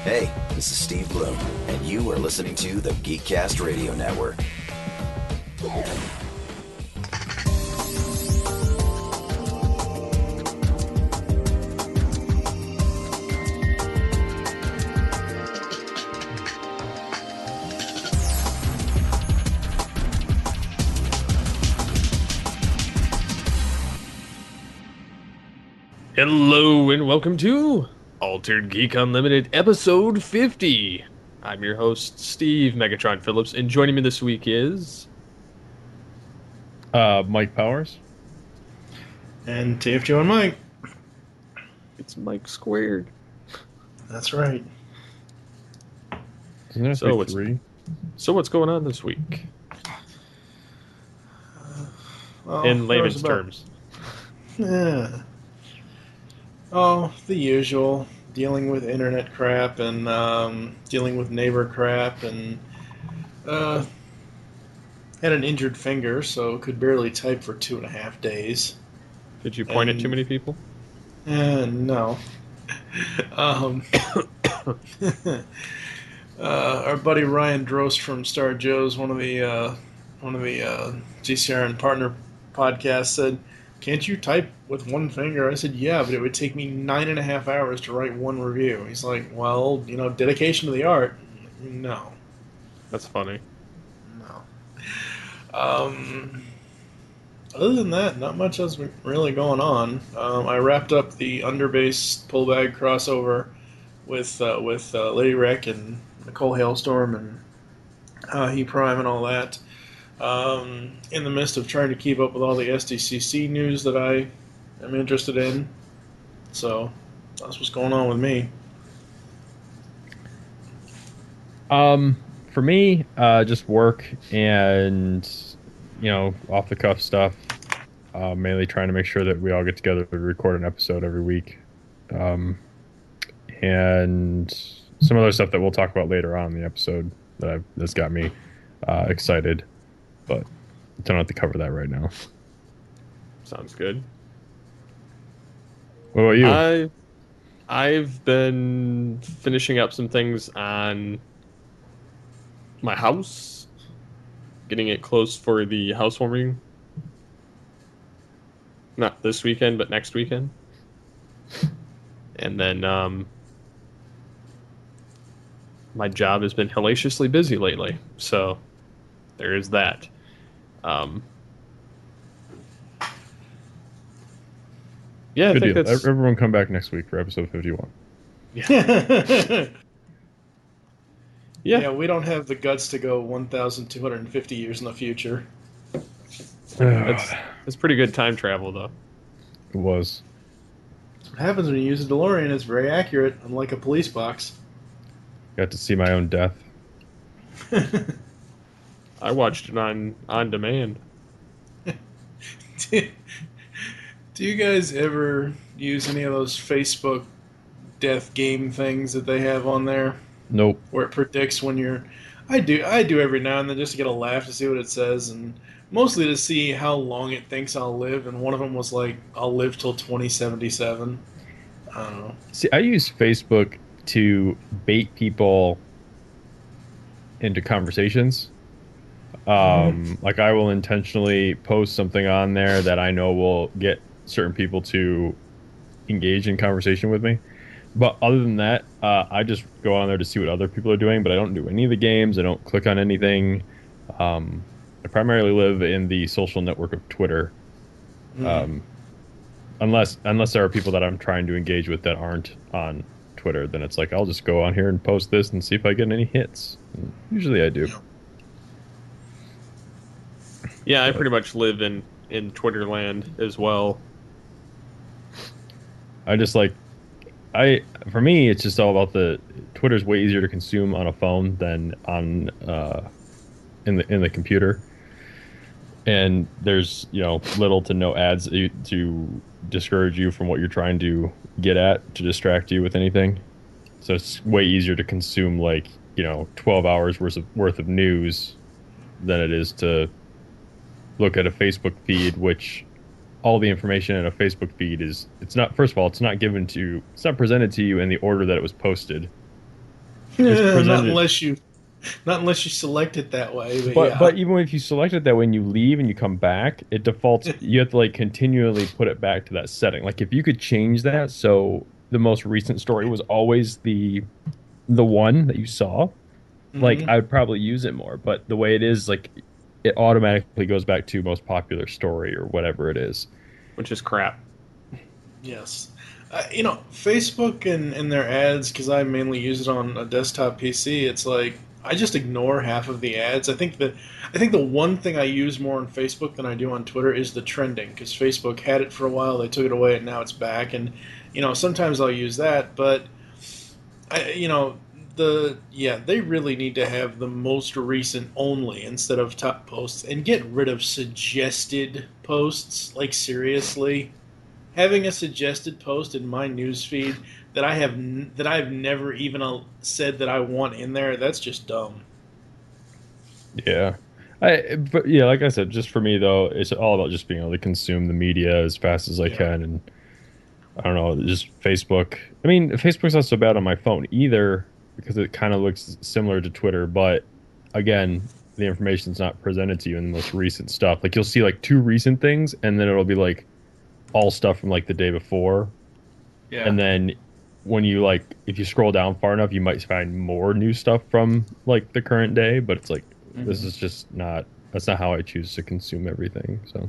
Hey, this is Steve Bloom, and you are listening to the Geekcast Radio Network. Hello and welcome to Altered Geek Unlimited episode 50. I'm your host, Steve Megatron Phillips, and joining me this week is... Mike Powers. And TFG and Mike. It's Mike Squared. That's right. Isn't that So like three? So what's going on this week? Well, In there layman's was about- terms. Yeah. Oh, the usual. Dealing with internet crap and dealing with neighbor crap and had an injured finger, so could barely type for 2.5 days. Did you point at too And- many people? No. Our buddy Ryan Drost from Star Joe's, one of the GCRN partner podcasts, said, "Can't you type with one finger?" I said, "Yeah, but it would take me 9.5 hours to write one review." He's like, "Well, dedication to the art." No. That's funny. Other than that, not much else really going on. I wrapped up the Underbase pullbag crossover with Lady Wreck and Nicole Hailstorm and He Prime and all that. In the midst of trying to keep up with all the SDCC news that I am interested in. So that's what's going on with me. For me, just work and off the cuff stuff. Mainly trying to make sure that we all get together to record an episode every week, and some other stuff that we'll talk about later on in the episode that's got me excited, but don't have to cover that right now. Sounds good. What about you? I've been finishing up some things on my house, getting it close for the housewarming. Not this weekend, but next weekend. And then my job has been hellaciously busy lately, so there is that. Yeah, I Good think deal. that's... Everyone come back next week for episode 51. Yeah, we don't have the guts to go 1,250 years in the future. It's pretty good time travel, though. It was. That's what happens when you use a DeLorean. It's very accurate, unlike a police box. Got to see my own death. I watched it on demand. Do you guys ever use any of those Facebook death game things that they have on there? Nope. Where it predicts when you're... I do every now and then just to get a laugh to see what it says, and mostly to see how long it thinks I'll live, and one of them was like, I'll live till 2077. I don't know. See, I use Facebook to bait people into conversations. Like I will intentionally post something on there that I know will get certain people to engage in conversation with me. But other than that, I just go on there to see what other people are doing, but I don't do any of the games. I don't click on anything. I primarily live in the social network of Twitter. Unless there are people that I'm trying to engage with that aren't on Twitter, then it's like I'll just go on here and post this and see if I get any hits. And usually I do. Yeah, I pretty much live in Twitter land as well. I just like for me it's just all about the Twitter's way easier to consume on a phone than on in the computer. And there's little to no ads to discourage you from what you're trying to get at, to distract you with anything. So it's way easier to consume 12 hours worth of news than it is to look at a Facebook feed, which all the information in a Facebook feed it's not presented to you in the order that it was posted. it's Not presented. unless you select it that way. But But yeah. even if you select it that when you leave and you come back, it defaults. You have to like continually put it back to that setting. Like if you could change that, so the most recent story was always the one that you saw. Like Hmm. I would probably use it more. But the way it is, like it automatically goes back to most popular story or whatever it is. which is crap. Yes. Facebook and their ads, because I mainly use it on a desktop PC, it's like I just ignore half of the ads. I think the one thing I use more on Facebook than I do on Twitter is the trending, because Facebook had it for a while, they took it away, and now it's back. And sometimes I'll use that, but I, you know, they really need to have the most recent only instead of top posts, and get rid of suggested posts. Like seriously, having a suggested post in my newsfeed that I've never even said that I want in there, that's just dumb. Yeah. But yeah, like I said, just for me though, it's all about just being able to consume the media as fast as I Yeah. can. And I don't know, just Facebook. I mean, Facebook's not so bad on my phone either because it kind of looks similar to Twitter, but again, the information's not presented to you in the most recent stuff. Like you'll see like two recent things and then it'll be like all stuff from like the day before. Yeah. And then when you like if you scroll down far enough, you might find more new stuff from like the current day, but it's like this Hmm. is just not that's not how I choose to consume everything. So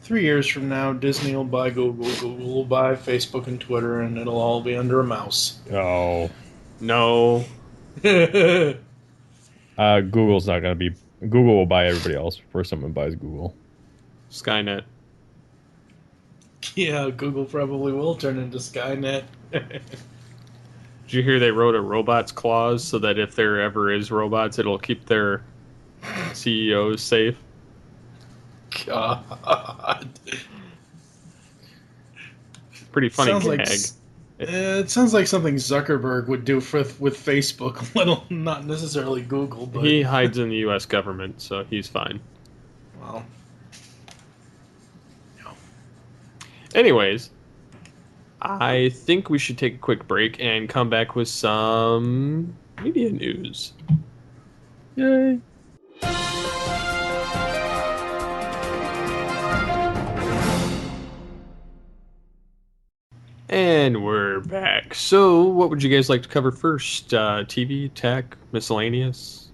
3 years from now, Disney will buy Google, Google will buy Facebook and Twitter, and it'll all be under a mouse. oh No. Google's not gonna be Google will buy everybody else before someone buys Google. Skynet. Yeah, Google probably will turn into Skynet. Did you hear they wrote a robots clause so that if there ever is robots, it'll keep their CEOs safe? God. Pretty funny Sounds like gag. it sounds like something Zuckerberg would do with Facebook, little not necessarily Google, but He hides in the U.S. government, so he's fine. well, Anyways, I think we should take a quick break and come back with some media news. Yay. And we're back. So, what would you guys like to cover first? TV, tech, miscellaneous?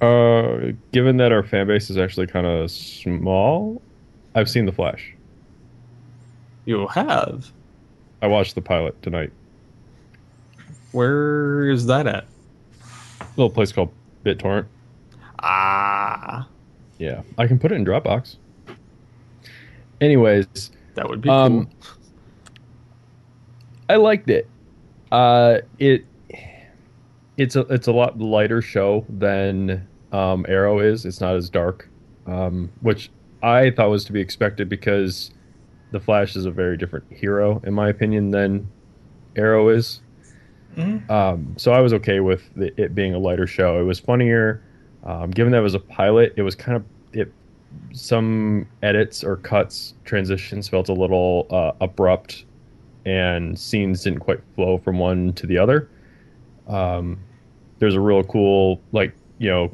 Given that our fan base is actually kind of small, I've seen The Flash. You have. I watched the pilot tonight. Where is that at? A little place called BitTorrent. Ah, Yeah, I can put it in Dropbox. Anyways, that would be cool. I liked it. It's a lot lighter show than Arrow is. It's not as dark, which I thought was to be expected because the Flash is a very different hero, in my opinion, than Arrow is. mhm. So I was okay with it being a lighter show. It was funnier. Given that it was a pilot, it was kind of it. Some edits or cuts, transitions felt a little abrupt, and scenes didn't quite flow from one to the other. Um, there's a real cool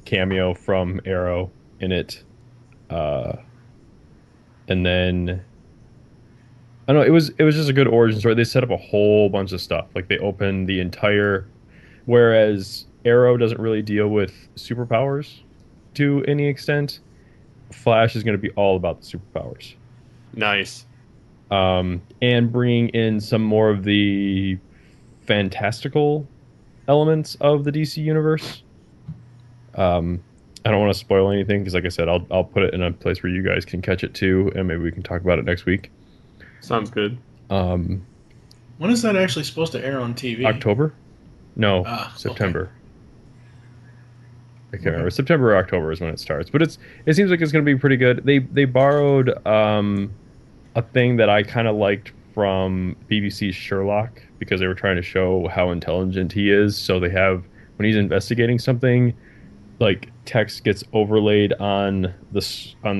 cameo from Arrow in it, uh, and then I don't know. It was just a good origin story. They set up a whole bunch of stuff. Like they opened the entire, whereas Arrow doesn't really deal with superpowers to any extent. Flash is going to be all about the superpowers, Nice. and bringing in some more of the fantastical elements of the DC universe. I don't want to spoil anything because, like I said, I'll put it in a place where you guys can catch it too, and maybe we can talk about it next week. Sounds good. Um, When is that actually supposed to air on TV? October? No, Ah, okay. September. I can't remember. September or October is when it starts, but it seems like it's going to be pretty good. They borrowed a thing that I kind of liked from BBC's Sherlock because they were trying to show how intelligent he is. So they have when he's investigating something, like text gets overlaid on the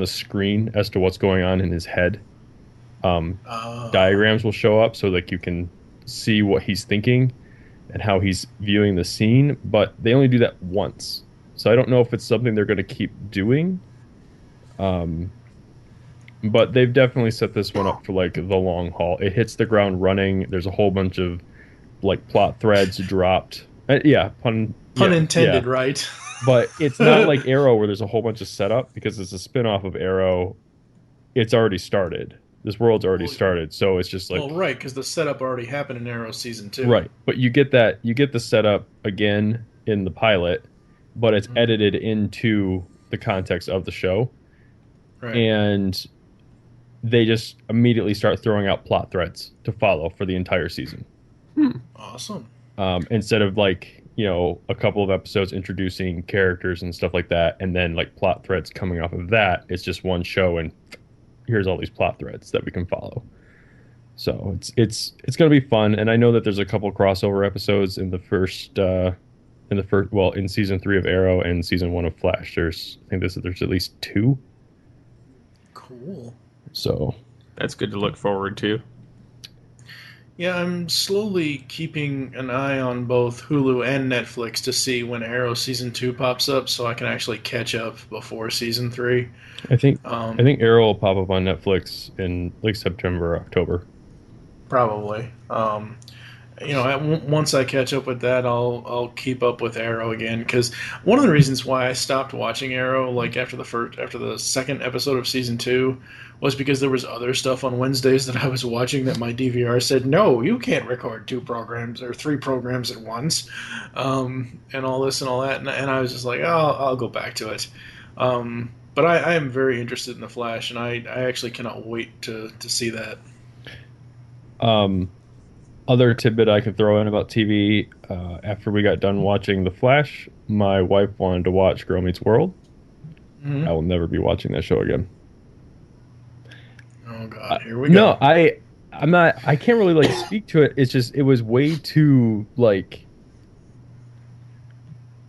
screen as to what's going on in his head. Oh. Diagrams will show up so like you can see what he's thinking. and how he's viewing the scene, but they only do that once. So I don't know if it's something they're going to keep doing. But they've definitely set this one up for like the long haul. It hits the ground running. There's a whole bunch of like plot threads dropped. Yeah, Pun intended, yeah. right? But it's not like Arrow where there's a whole bunch of setup because it's a spin-off of Arrow. It's already started. This world's already started, so it's just like right, because the setup already happened in Arrow season 2. right. But you get the setup again in the pilot, but it's edited into the context of the show, Right. and they just immediately start throwing out plot threads to follow for the entire season. Awesome. Instead of like, a couple of episodes introducing characters and stuff like that, and then like plot threads coming off of that, it's just one show and here's all these plot threads that we can follow. So it's going to be fun, and I know that there's a couple crossover episodes in in season 3 of Arrow and season 1 of Flash. There's at least 2. Cool. So That's good to look forward to. Yeah, I'm slowly keeping an eye on both Hulu and Netflix to see when Arrow season 2 pops up, so I can actually catch up before season 3. I think Arrow will pop up on Netflix in like September or October. Probably. Once I catch up with that, I'll keep up with Arrow again. Because one of the reasons why I stopped watching Arrow, like after the second episode of season 2, was because there was other stuff on Wednesdays that I was watching that my DVR said, no, you can't record 2 programs or 3 programs at once, and all this and all that. And I was just like, oh, I'll go back to it. But I am very interested in The Flash, and I actually cannot wait to see that. Other tidbit I could throw in about TV, after we got done watching The Flash, my wife wanted to watch Girl Meets World. Mm-hmm. I will never be watching that show again. Oh God, here we go. No, I'm not. I can't really like speak to it. It's just it was way too like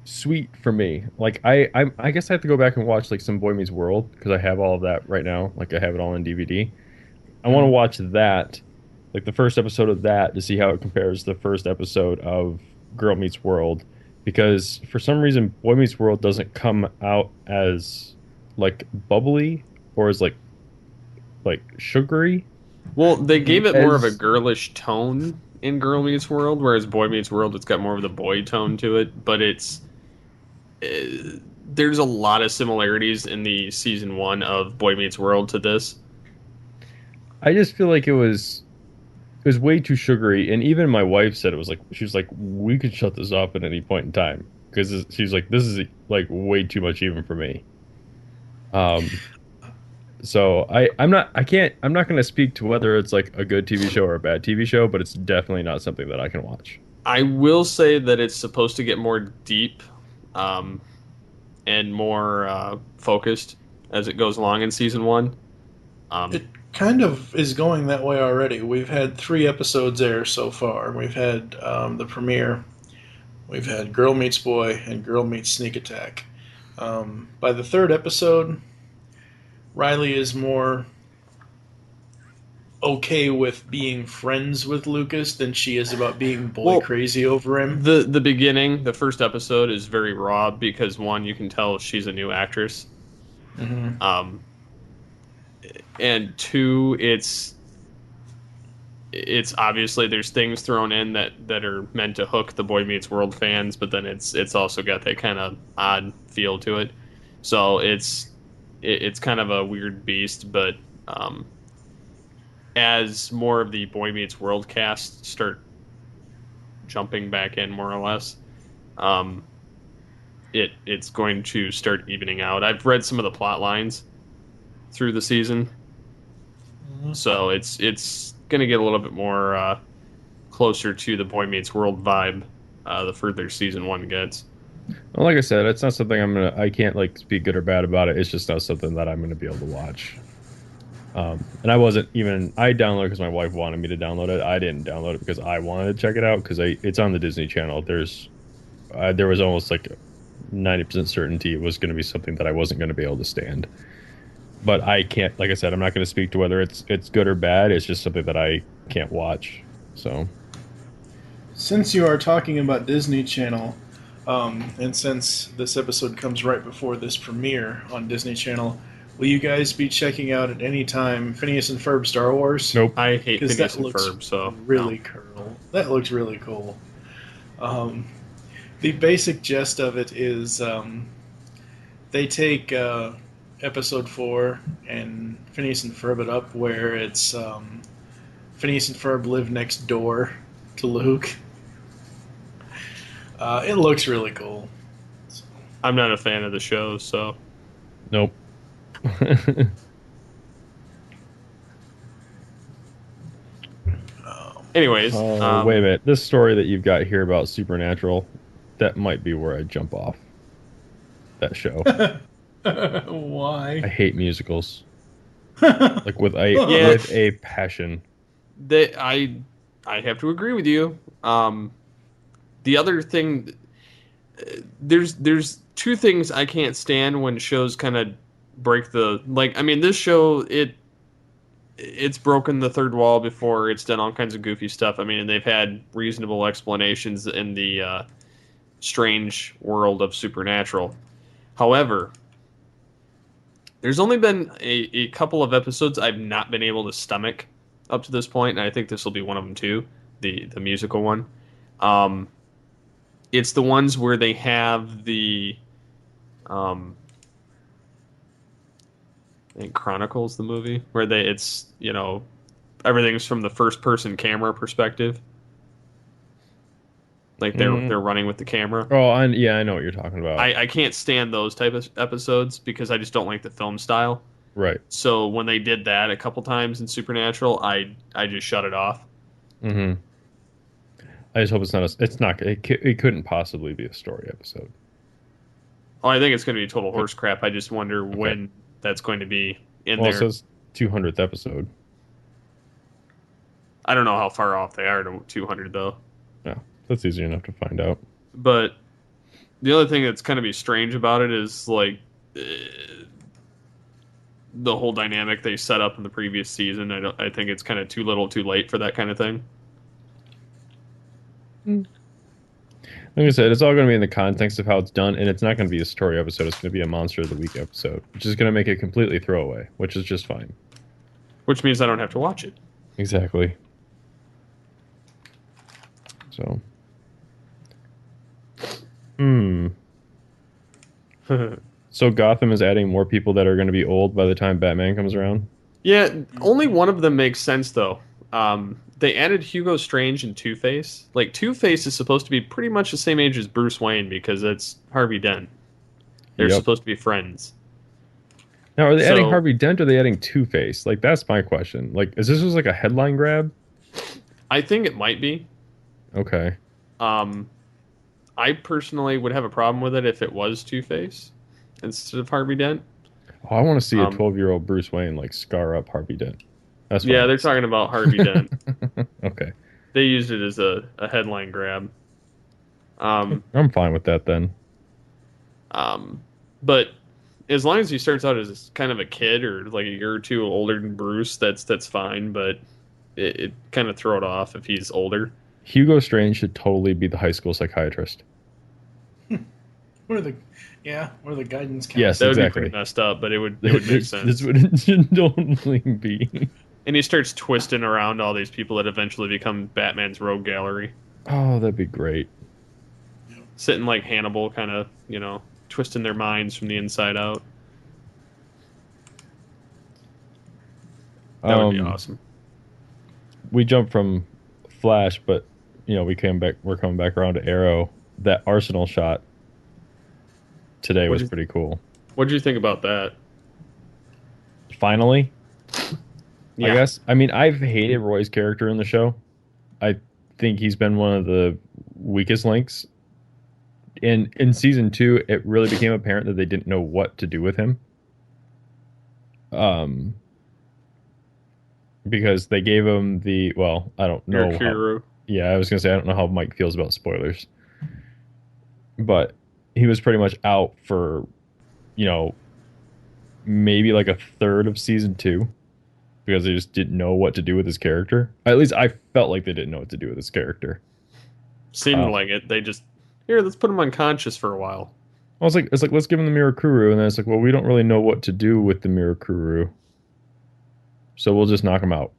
sweet for me. Like I guess I have to go back and watch like some Boy Meets World because I have all of that right now. Like I have it all on DVD. I want to watch that, like the first episode of that, to see how it compares to the first episode of Girl Meets World, because for some reason Boy Meets World doesn't come out as like bubbly or as like sugary. Well, they gave it more of a girlish tone in Girl Meets World, whereas Boy Meets World, it's got more of the boy tone to it. But there's a lot of similarities in the season 1 of Boy Meets World to this. I just feel like it was way too sugary, and even my wife said it was like, she was like, we could shut this off at any point in time, because she's like, this is like way too much even for me. So I'm not going to speak to whether it's like a good TV show or a bad TV show, but it's definitely not something that I can watch. I will say that it's supposed to get more deep, and more focused as it goes along in season 1. It kind of is going that way already. We've had 3 episodes air so far. We've had the premiere, we've had Girl Meets Boy, and Girl Meets Sneak Attack. By the 3rd episode, Riley is more okay with being friends with Lucas than she is about being boy crazy over him. The beginning, the first episode, is very raw because, one, you can tell she's a new actress. Mm-hmm. And 2, it's obviously there's things thrown in that are meant to hook the Boy Meets World fans, but then it's also got that kind of odd feel to it. So it's kind of a weird beast, but as more of the Boy Meets World cast start jumping back in, more or less, it's going to start evening out. I've read some of the plot lines through the season, so it's going to get a little bit more closer to the Boy Meets World vibe the further season 1 gets. Well, like I said, it's not something I can't like speak good or bad about it. It's just not something that I'm gonna be able to watch. And I downloaded it because my wife wanted me to download it. I didn't download it because I wanted to check it out because it's on the Disney Channel. There was almost like 90% certainty it was going to be something that I wasn't going to be able to stand. But I can't, like I said, I'm not going to speak to whether it's good or bad. It's just something that I can't watch. So Since you are talking about Disney Channel, and since this episode comes right before this premiere on Disney Channel, will you guys be checking out at any time Phineas and Ferb Star Wars? Nope. I hate Because Phineas that and looks Ferb, so really no. cool. That looks really cool. The basic gist of it is they take episode 4 and Phineas and Ferb it up, where it's Phineas and Ferb live next door to Luke. It looks really cool. I'm not a fan of the show, so Nope. anyways, Wait a minute. This story that you've got here about Supernatural, that might be where I jump off that show. Why? I hate musicals. Like with a passion. I have to agree with you. The other thing, there's two things I can't stand when shows kind of break the, like, I mean, this show, it's broken the third wall before. It's done all kinds of goofy stuff. I mean, and they've had reasonable explanations in the strange world of Supernatural. However, there's only been a couple of episodes I've not been able to stomach up to this point, and I think this will be one of them too, the musical one. It's the ones where they have the I think Chronicles, the movie, where it's, you know, everything's from the first person camera perspective. Like they're running with the camera. Oh, I know what you're talking about. I can't stand those type of episodes because I just don't like the film style. Right. So when they did that a couple times in Supernatural, I just shut it off. Mm-hmm. I just hope it couldn't possibly be a story episode. Oh, I think it's going to be total horse crap. I just wonder when that's going to be in there. Well, it says 200th episode. I don't know how far off they are to 200 though. Yeah, that's easy enough to find out. But the other thing that's kind of be strange about it is like the whole dynamic they set up in the previous season. I think it's kind of too little, too late for that kind of thing. Like I said, it's all going to be in the context of how it's done, and it's not going to be a story episode. It's going to be a Monster of the Week episode, which is going to make it completely throwaway, which is just fine. Which means I don't have to watch it. Exactly. So. So Gotham is adding more people that are going to be old by the time Batman comes around? Yeah, only one of them makes sense, though. They added Hugo Strange and Two-Face. Like, Two-Face is supposed to be pretty much the same age as Bruce Wayne because it's Harvey Dent. They're supposed to be friends. Now, are they adding Harvey Dent or are they adding Two-Face? Like, that's my question. Like, is this just like a headline grab? I think it might be. Okay. I personally would have a problem with it if it was Two-Face instead of Harvey Dent. Oh, I want to see a 12-year-old Bruce Wayne, like, scar up Harvey Dent. That's what they're talking about Harvey Dent. Okay. They used it as a headline grab. I'm fine with that then. But as long as he starts out as kind of a kid or like a year or two older than Bruce, that's fine. But it kind of throw it off if he's older. Hugo Strange should totally be the high school psychiatrist. Or the guidance counselor. Yes, that would exactly. be pretty messed up, but it would make sense. That's what it should totally be. And he starts twisting around all these people that eventually become Batman's rogue gallery. Oh, that'd be great. Sitting like Hannibal, kind of, twisting their minds from the inside out. That would be awesome. We jumped from Flash, but we're coming back around to Arrow. That Arsenal shot today was pretty cool. What did you think about that? Finally, yeah. I guess. I mean, I've hated Roy's character in the show. I think he's been one of the weakest links. In season 2, it really became apparent that they didn't know what to do with him. Because they gave him I don't know. I was gonna say I don't know how Mike feels about spoilers, but he was pretty much out for, maybe like a third of season 2 because they just didn't know what to do with his character. At least I felt like they didn't know what to do with his character. Seemed like it. They just here. Let's put him unconscious for a while. I was like, it's like let's give him the Mirakuru, and then it's like, well, we don't really know what to do with the Mirakuru, so we'll just knock him out,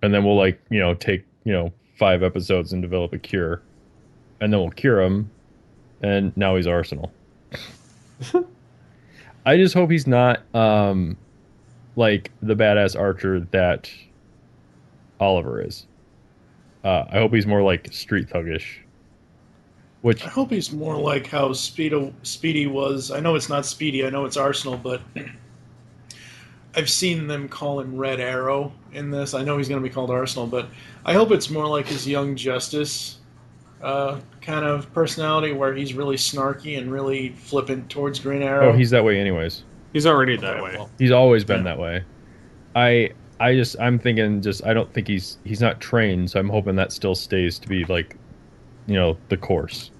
and then we'll take 5 episodes and develop a cure, and then we'll cure him, and now he's Arsenal. I just hope he's not like the badass archer that Oliver is. I hope he's more like street thuggish. Which I hope he's more like how Speedy was. I know it's not Speedy, I know it's Arsenal, but I've seen them call him Red Arrow in this. I know he's going to be called Arsenal, but I hope it's more like his Young Justice kind of personality, where he's really snarky and really flippant towards Green Arrow. Oh, he's that way anyways. He's already that way. Well, He's always been that way. I'm thinking I don't think he's not trained, so I'm hoping that still stays to be like, the course.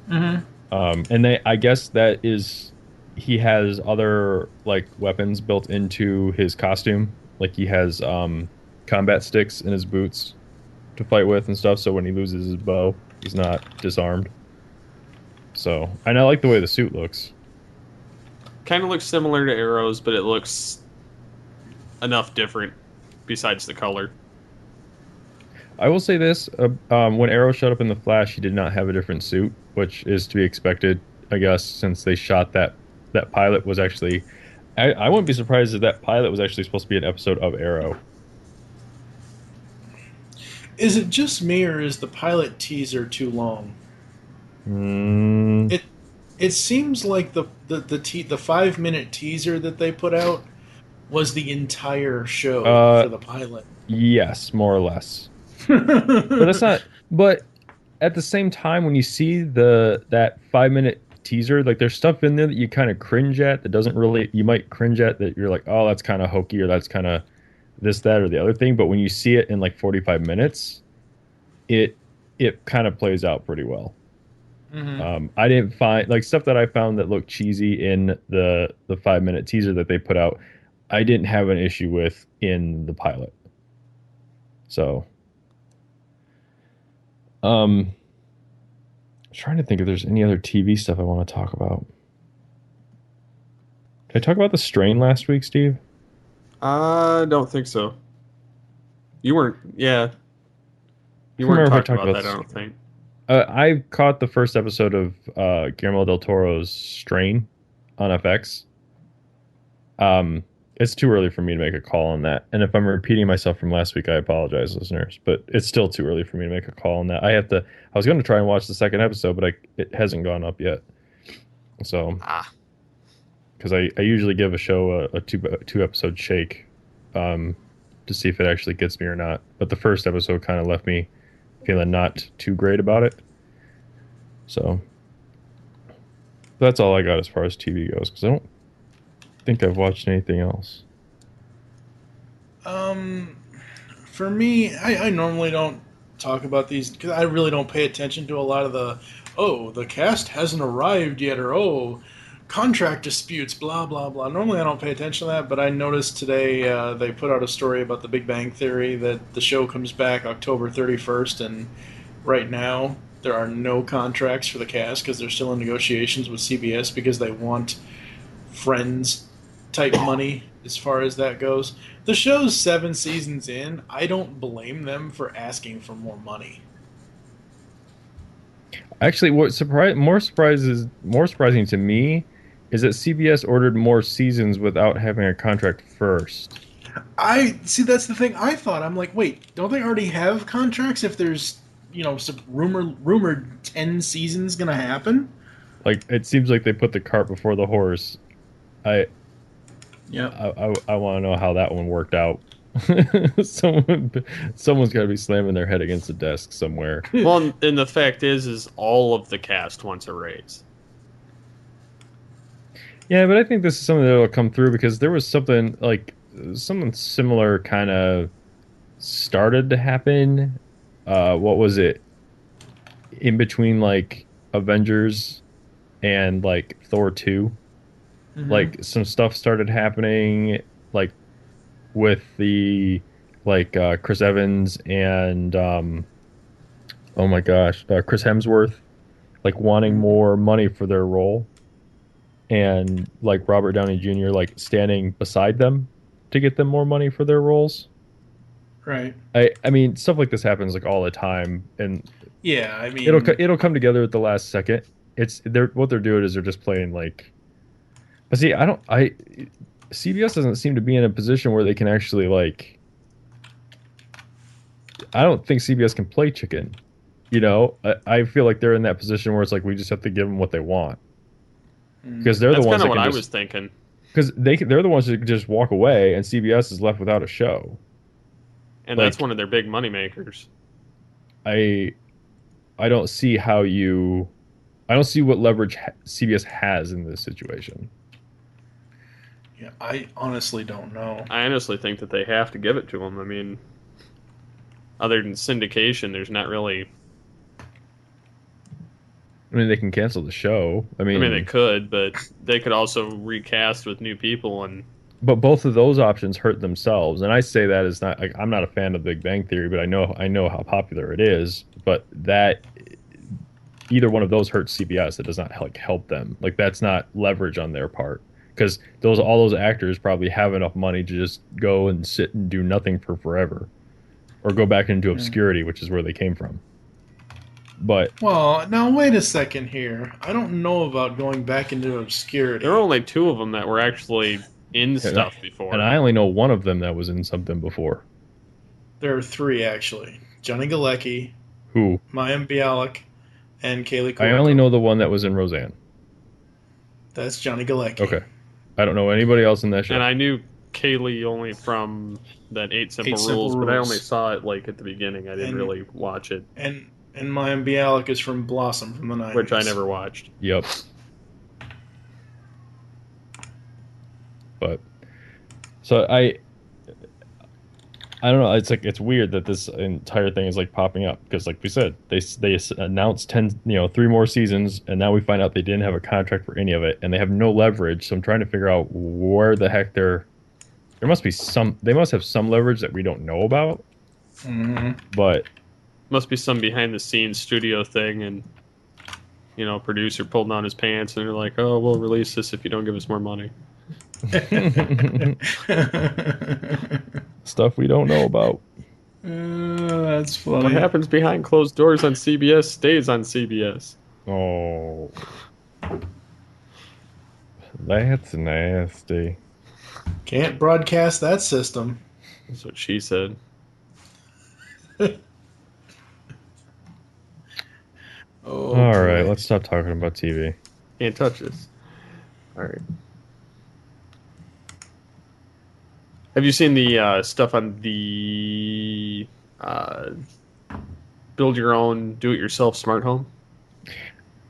Mm-hmm. And I guess that is, he has other like weapons built into his costume. Like he has combat sticks in his boots to fight with and stuff. So when he loses his bow, he's not disarmed. So, and I like the way the suit looks. Kind of looks similar to Arrow's, but it looks enough different besides the color. I will say this: when Arrow showed up in the Flash, he did not have a different suit, which is to be expected, I guess, since they shot that pilot was actually. I wouldn't be surprised if that pilot was actually supposed to be an episode of Arrow. Is it just me, or is the pilot teaser too long? It seems like the 5-minute teaser that they put out was the entire show for the pilot. Yes, more or less. But that's not. But at the same time, when you see that 5-minute teaser, like there's stuff in there that you kind of cringe at. That doesn't really. You might cringe at that. You're like, oh, that's kind of hokey, or that's kind of this, that, or the other thing. But when you see it in like 45 minutes, it kind of plays out pretty well. Mm-hmm. I didn't find like stuff that I found that looked cheesy in the 5-minute teaser that they put out. I didn't have an issue with in the pilot. So. Trying to think if there's any other TV stuff I want to talk about. Did I talk about The Strain last week, Steve? I don't think so. You weren't. Yeah. You weren't talking about that, I don't think. I caught the first episode of Guillermo del Toro's Strain on FX. It's too early for me to make a call on that. And if I'm repeating myself from last week, I apologize, listeners. But it's still too early for me to make a call on that. I was going to try and watch the second episode, but it hasn't gone up yet. So, because I usually give a show a two episode shake to see if it actually gets me or not. But the first episode kind of left me feeling not too great about it. So, that's all I got as far as TV goes, because I don't think I've watched anything else. For me, I normally don't talk about these because I really don't pay attention to a lot of the cast hasn't arrived yet, or contract disputes, blah blah blah. Normally I don't pay attention to that, but I noticed today they put out a story about The Big Bang Theory that the show comes back October 31st, and right now there are no contracts for the cast because they're still in negotiations with CBS because they want Friends type money as far as that goes. The show's 7 seasons in. I don't blame them for asking for more money. Actually, more surprising to me is that CBS ordered more seasons without having a contract first. I see. That's the thing. I thought, I'm like, wait, don't they already have contracts? If there's some rumored 10 seasons gonna happen. Like, it seems like they put the cart before the horse. I want to know how that one worked out. Someone's got to be slamming their head against the desk somewhere. Well, and the fact is all of the cast wants a raise. Yeah, but I think this is something that will come through because there was something similar kind of started to happen. What was it? In between like Avengers and like Thor 2. Mm-hmm. Like some stuff started happening like with the Chris Evans and Oh my gosh, Chris Hemsworth, like wanting more money for their role, and like Robert Downey Jr. like standing beside them to get them more money for their roles. Right. I mean, stuff like this happens like all the time, and Yeah, I mean, it'll come together at the last second. It's they're what they're doing is they're just playing like. But see, I CBS doesn't seem to be in a position where they can actually like. I don't think CBS can play chicken. You know, I feel like they're in that position where it's like we just have to give them what they want because they're That's the ones kind that of what can I just was thinking. because they're the ones that can just walk away and CBS is left without a show. And Like, that's one of their big money makers. I I don't see how you I don't see what leverage CBS has in this situation. yeah, I honestly don't know. I honestly think that they have to give it to them. I mean, other than syndication, there's not really. I mean, they can cancel the show. I mean, they could, but they could also recast with new people. And but both of those options hurt themselves. And I say that as not like I'm not a fan of Big Bang Theory, but I know how popular it is. But that either one of those hurts CBS. It does not like help them. Like that's not leverage on their part because all those actors probably have enough money to just go and sit and do nothing for forever, or go back into obscurity, which is where they came from. But Well, now wait a second here. I don't know about going back into obscurity. there were only two of them that were actually in stuff before. and I only know one of them that was in something before. There are three actually: Johnny Galecki, Who? Mayim Bialik, and Kaylee. I only know the one that was in Roseanne. That's Johnny Galecki. Okay. I don't know anybody else in that show. And I knew Kaylee only from that Eight Simple Rules, but I only saw it like at the beginning. I didn't really watch it, And Mayim Bialik is from Blossom from the 90s. which I never watched. Yep. But so I don't know. It's like it's weird that this entire thing is like popping up because, like we said, they announced 3 more seasons, and now we find out they didn't have a contract for any of it, and they have no leverage. So I'm trying to figure out where the heck there must be some. They must have some leverage that we don't know about. Mm-hmm. But Must be some behind the scenes studio thing, and producer pulled down his pants, and they're like, "Oh, we'll release this if you don't give us more money." stuff we don't know about. That's funny. What happens behind closed doors on CBS stays on CBS. Oh, that's nasty. Can't broadcast that system. That's what she said. Oh, All boy. right, let's stop talking about TV. Can't touch this. All right. Have you seen the stuff on the build your own, do it yourself smart home?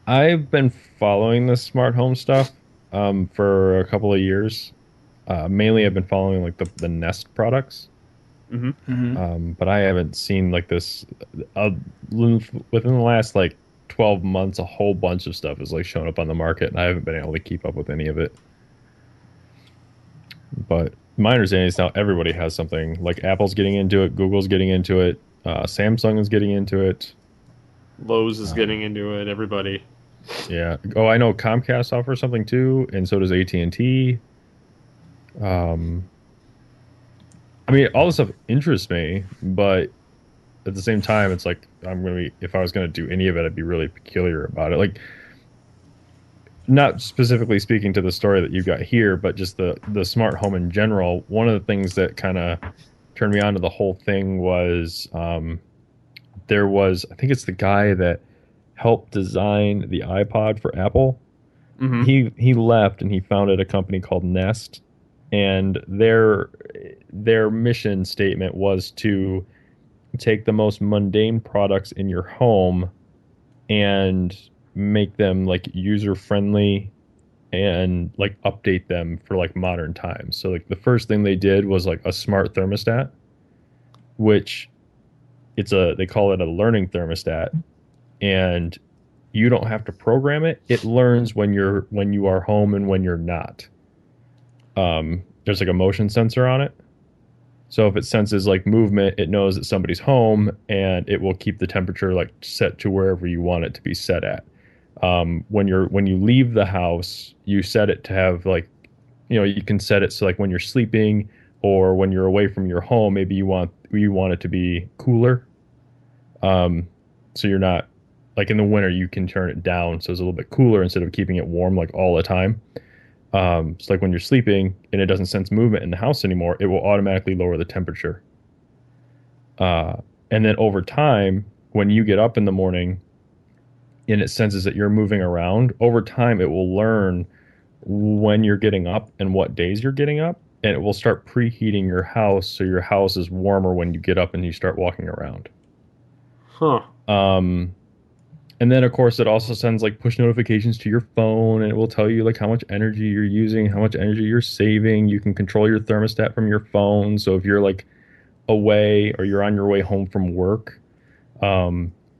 I've been following this smart home stuff for a couple of years. Mainly, I've been following like the Nest products. Mm-hmm. Mm-hmm. But I haven't seen like this within the last like 12 months. A whole bunch of stuff is like showing up on the market, and I haven't been able to keep up with any of it. But my understanding is now everybody has something. Like Apple's getting into it, Google's getting into it, Samsung is getting into it, Lowe's is getting into it. Everybody. Yeah. Oh, I know Comcast offers something too, and so does AT&T. I mean, all this stuff interests me, but at the same time, it's like if I was gonna do any of it, I'd be really peculiar about it. Like, not specifically speaking to the story that you got here, but just the smart home in general. One of the things that kind of turned me on to the whole thing was there was, I think it's the guy that helped design the iPod for Apple. Mm-hmm. He left and he founded a company called Nest, and their mission statement was to take the most mundane products in your home and make them like user friendly and like update them for like modern times. So like the first thing they did was like a smart thermostat, which they call it a learning thermostat, and you don't have to program it. It learns when you are home and when you're not. There's like a motion sensor on it, So if it senses like movement, it knows that somebody's home, and it will keep the temperature like set to wherever you want it to be set at. When you leave the house, you set it to have like, you can set it so like when you're sleeping or when you're away from your home, maybe you want it to be cooler. So you're not like in the winter, you can turn it down so it's a little bit cooler instead of keeping it warm like all the time. So like when you're sleeping and it doesn't sense movement in the house anymore, it will automatically lower the temperature. And then over time, when you get up in the morning and it senses that you're moving around, over time it will learn when you're getting up and what days you're getting up, and it will start preheating your house so your house is warmer when you get up and you start walking around. Huh. And then of course it also sends like push notifications to your phone, and it will tell you like how much energy you're using, how much energy you're saving. You can control your thermostat from your phone. So if you're like away or you're on your way home from work,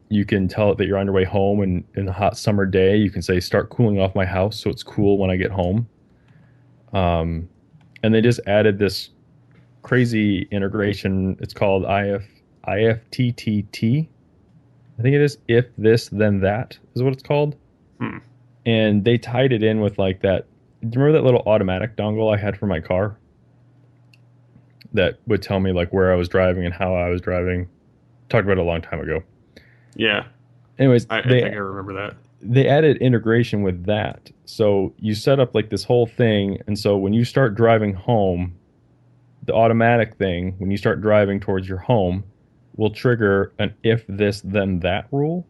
you can tell it that you're on your way home, and in a hot summer day, you can say, start cooling off my house so it's cool when I get home. And they just added this crazy integration. It's called IFTTT. I think it is if this, then that is what it's called. And they tied it in with like that. Do you remember that little automatic dongle I had for my car? That would tell me like where I was driving and how I was driving. Talked about it a long time ago. Yeah. Anyways, I think I remember that. They added integration with that. So you set up like this whole thing. And so when you start driving home, the automatic thing, when you start driving towards your home, will trigger an if this, then that rule.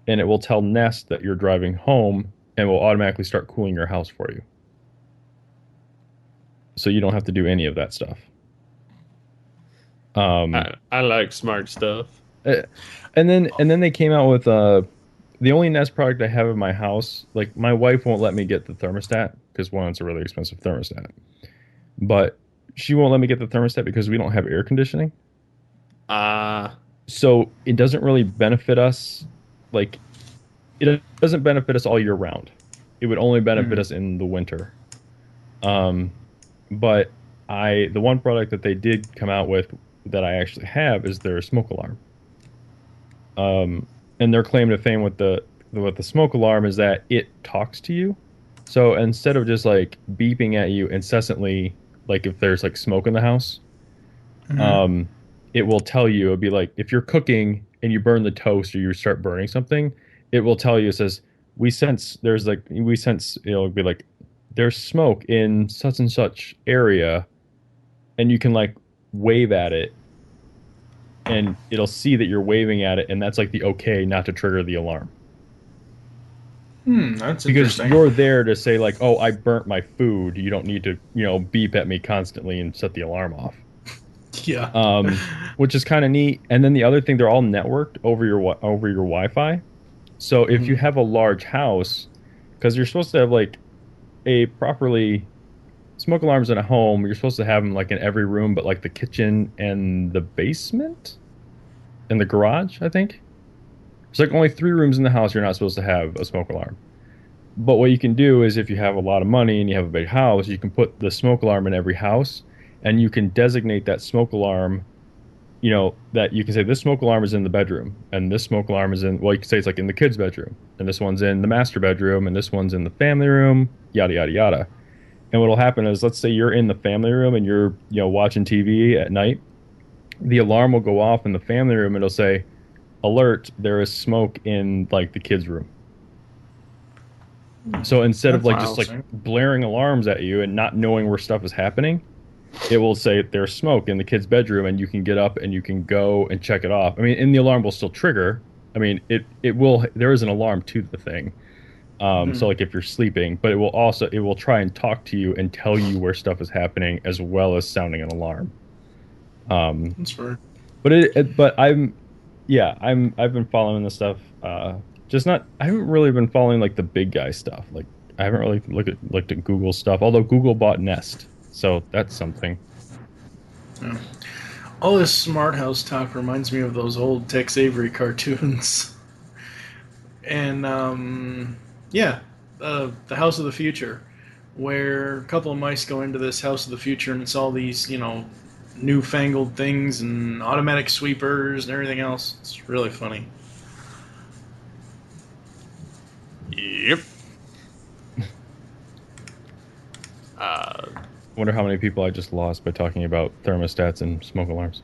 And it will tell Nest that you're driving home and will automatically start cooling your house for you. So you don't have to do any of that stuff. I like smart stuff. And then they came out with the only Nest product I have in my house. Like my wife won't let me get the thermostat because one, it's a really expensive thermostat, but she won't let me get the thermostat because we don't have air conditioning. So it doesn't really benefit us. Like it doesn't benefit us all year round. It would only benefit us in the winter. But the one product that they did come out with that I actually have is their smoke alarm. And their claim to fame with the smoke alarm is that it talks to you. So instead of just like beeping at you incessantly, like if there's like smoke in the house, it will tell you. It'll be like if you're cooking and you burn the toast or you start burning something, it will tell you. It says it'll be like there's smoke in such and such area, and you can like wave at it. And it'll see that you're waving at it, and that's like the okay not to trigger the alarm. That's because interesting. you're there to say like, oh, I burnt my food. You don't need to, beep at me constantly and set the alarm off. Yeah. Which is kind of neat. And then the other thing, they're all networked over your Wi-Fi. So if you have a large house, because you're supposed to have like a properly smoke alarms in a home, you're supposed to have them like in every room, but like the kitchen and the basement and the garage, I think. It's like only 3 rooms in the house you're not supposed to have a smoke alarm. But what you can do is if you have a lot of money and you have a big house, you can put the smoke alarm in every house, and you can designate that smoke alarm, that you can say this smoke alarm is in the bedroom, and this smoke alarm is in, well, you can say it's like in the kids' bedroom, and this one's in the master bedroom, and this one's in the family room, yada, yada, yada. And what'll happen is, let's say you're in the family room and you're, watching TV at night. The alarm will go off in the family room and it'll say, alert, there is smoke in like the kids' room. So instead of like just like blaring alarms at you and not knowing where stuff is happening, it will say there's smoke in the kids' bedroom, and you can get up and you can go and check it off. I mean, and the alarm will still trigger. I mean, it will, there is an alarm to the thing. So like if you're sleeping, but it will try and talk to you and tell you where stuff is happening as well as sounding an alarm. That's fair. But I've been following this stuff. I haven't really been following like the big guy stuff. Like I haven't really looked at Google stuff, although Google bought Nest. So that's something. Yeah. All this smart house talk reminds me of those old Tex Avery cartoons. And, the House of the Future, where a couple of mice go into this House of the Future, and it's all these, newfangled things and automatic sweepers and everything else. It's really funny. Yep. Wonder how many people I just lost by talking about thermostats and smoke alarms.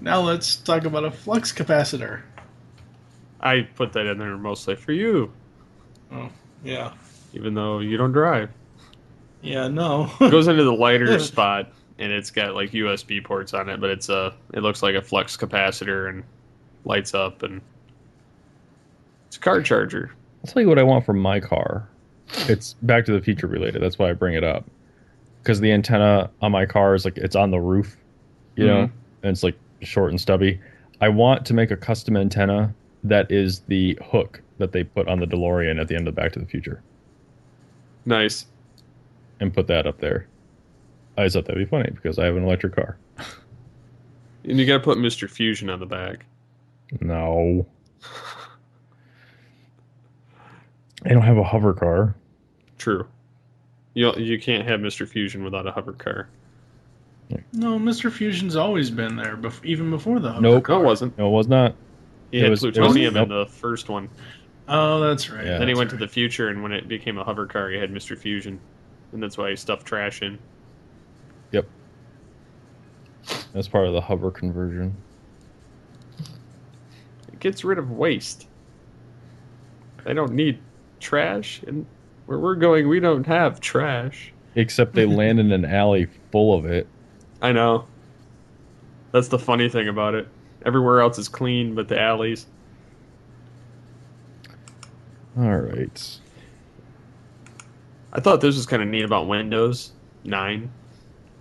Now let's talk about a flux capacitor. I put that in there mostly for you, Oh, yeah. even though you don't drive. Yeah, no. It goes into the lighter spot, and it's got like USB ports on it, but it looks like a flux capacitor and lights up, and it's a car charger. I'll tell you what I want for my car. It's Back to the Future related. That's why I bring it up. Because the antenna on my car is like, it's on the roof, you know, and it's like short and stubby. I want to make a custom antenna that is the hook that they put on the DeLorean at the end of Back to the Future. Nice. And put that up there. I just thought that'd be funny because I have an electric car. And you gotta put Mr. Fusion on the back. No. I don't have a hover car. True. You can't have Mr. Fusion without a hover car. No, Mr. Fusion's always been there, even before the hover Nope. car. No, it wasn't. No, it was not. He had was- plutonium it was- in the first one. Oh, that's right. Yeah. Then he that's went to right. the future, and when it became a hover car, he had Mr. Fusion. And that's why he stuffed trash in. Yep. That's part of the hover conversion. It gets rid of waste. They don't need trash, and where we're going, we don't have trash. Except they land in an alley full of it. I know. That's the funny thing about it. Everywhere else is clean, but the alleys. All right. I thought this was kind of neat about Windows 9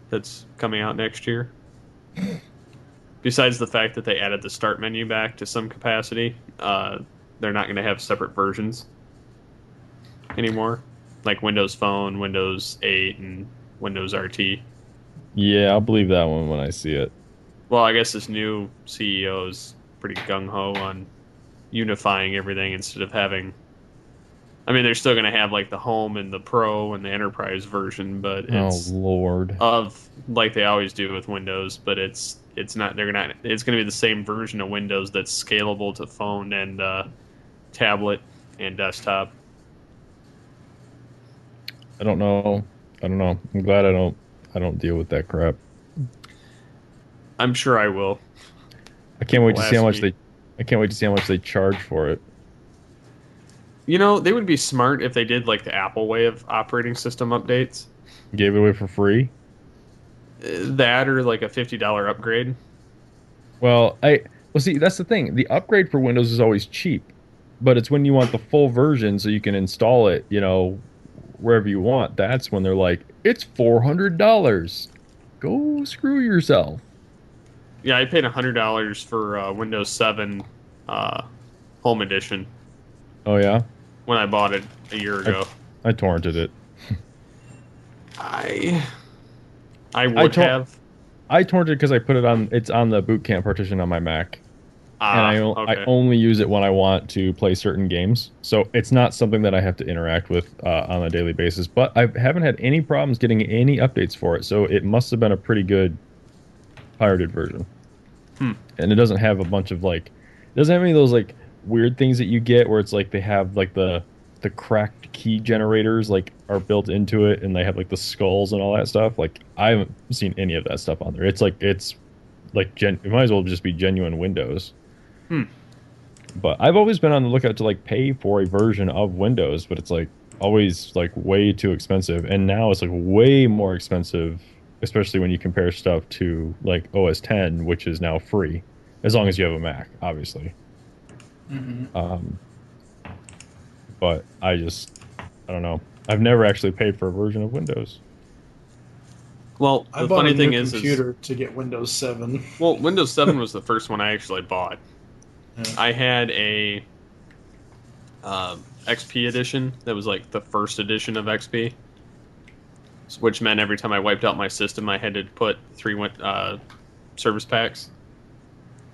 that's coming out next year. Besides the fact that they added the start menu back to some capacity, they're not going to have separate versions anymore. Like Windows Phone, Windows 8, and Windows RT. Yeah, I'll believe that one when I see it. Well, I guess this new CEO is pretty gung-ho on unifying everything instead of having... I mean, they're still going to have like the Home and the Pro and the Enterprise version, but it's Oh Lord. of like they always do with Windows. But it's not. They're not. It's going to be the same version of Windows that's scalable to phone and tablet and desktop. I don't know. I'm glad I don't deal with that crap. I'm sure I will. I can't wait to see how much Last I can't wait to see how much they charge for it. You know, they would be smart if they did like the Apple way of operating system updates. Gave it away for free. That or like a $50 upgrade. Well, see, that's the thing. The upgrade for Windows is always cheap, but it's when you want the full version so you can install it, you know, wherever you want. That's when they're like, it's $400. Go screw yourself. Yeah, I paid $100 for Windows 7 Home Edition Oh yeah, when I bought it a year ago. I torrented it. I would have. I torrented because I put it on. It's on the boot camp partition on my Mac, and I Okay. only use it when I want to play certain games. So it's not something that I have to interact with on a daily basis. But I haven't had any problems getting any updates for it. So it must have been a pretty good pirated version. And it doesn't have a bunch of like, it doesn't have any of those like weird things that you get where it's like they have like the cracked key generators like are built into it, and they have like the skulls and all that stuff. Like I haven't seen any of that stuff on there. It's like it might as well just be genuine Windows. But I've always been on the lookout to like pay for a version of Windows, but it's like always like way too expensive, and now it's like way more expensive, especially when you compare stuff to like OS 10, which is now free as long as you have a Mac, obviously. But I don't know. I've never actually paid for a version of Windows. Well, I the bought funny a thing new is computer to get Windows 7. well, Windows 7 was the first one I actually bought. Yeah. I had a XP edition that was like the first edition of XP, which meant every time I wiped out my system, I had to put 3 service packs.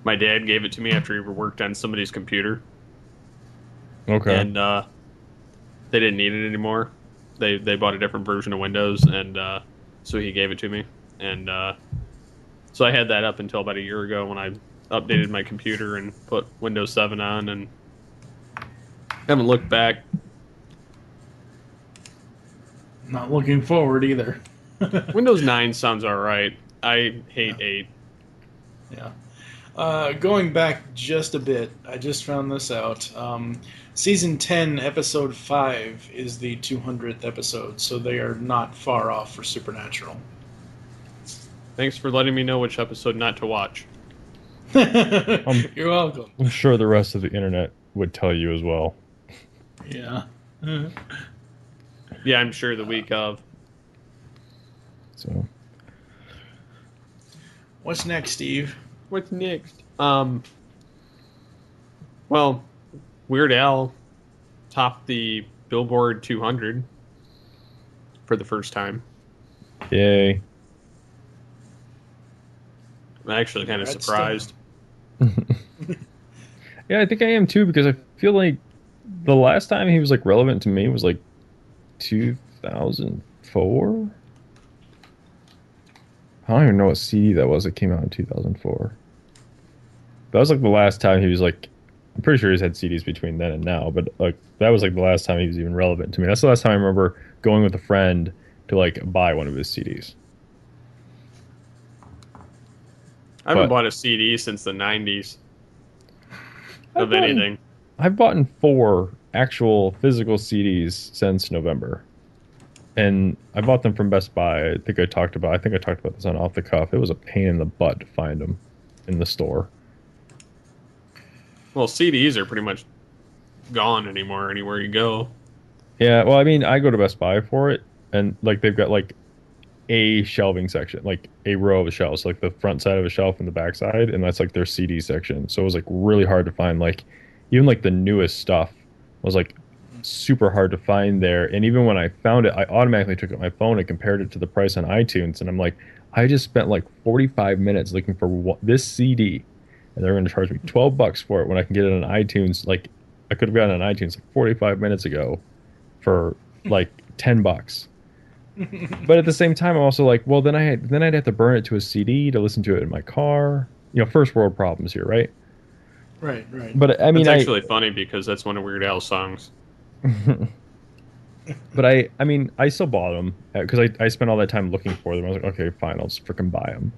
My dad gave it to me after he worked on somebody's computer, Okay. and they didn't need it anymore. They bought a different version of Windows, and so he gave it to me, and so I had that up until about a year ago when I updated my computer and put Windows 7 on, and haven't looked back. Not looking forward either. Windows 9 sounds all right. I hate 8. Yeah. Going back just a bit, I just found this out. Season 10, Episode 5 is the 200th episode, so they are not far off for Supernatural. Thanks for letting me know which episode not to watch. You're welcome. I'm sure the rest of the internet would tell you as well. Yeah. Yeah, I'm sure the week of. So, What's next, Steve? What's next? Well, Weird Al topped the Billboard 200 for the first time. yay. I'm actually kind of That's surprised. Yeah, I think I am too, because I feel like the last time he was like relevant to me was like 2004. I don't even know what CD that was that came out in 2004. That was like the last time he was like, I'm pretty sure he's had CDs between then and now, but like that was like the last time he was even relevant to me. That's the last time I remember going with a friend to like buy one of his CDs. I haven't But- bought a CD since the 90s of anything. I've bought 4 actual physical CDs since November. And I bought them from Best Buy. I think I talked about this on Off the Cuff. It was a pain in the butt to find them in the store. Well, CDs are pretty much gone anymore anywhere you go. Yeah, well, I mean, I go to Best Buy for it, and like they've got like a shelving section, like a row of shelves, like the front side of a shelf and the back side, and that's like their CD section. So it was like really hard to find, like even like the newest stuff was like super hard to find there. And even when I found it, I automatically took out my phone and compared it to the price on iTunes, and I'm like, I just spent like 45 minutes looking for this CD, and they're going to charge me $12 for it when I can get it on iTunes. Like I could have gotten it on iTunes like 45 minutes ago for like $10. But at the same time, I'm also like, well, then I'd have to burn it to a CD to listen to it in my car. You know, first world problems here, right? Right, right. But I mean, It's actually funny because that's one of Weird Al's songs. but I mean, I still bought them because I spent all that time looking for them. I was like, okay, fine, I'll just freaking buy them.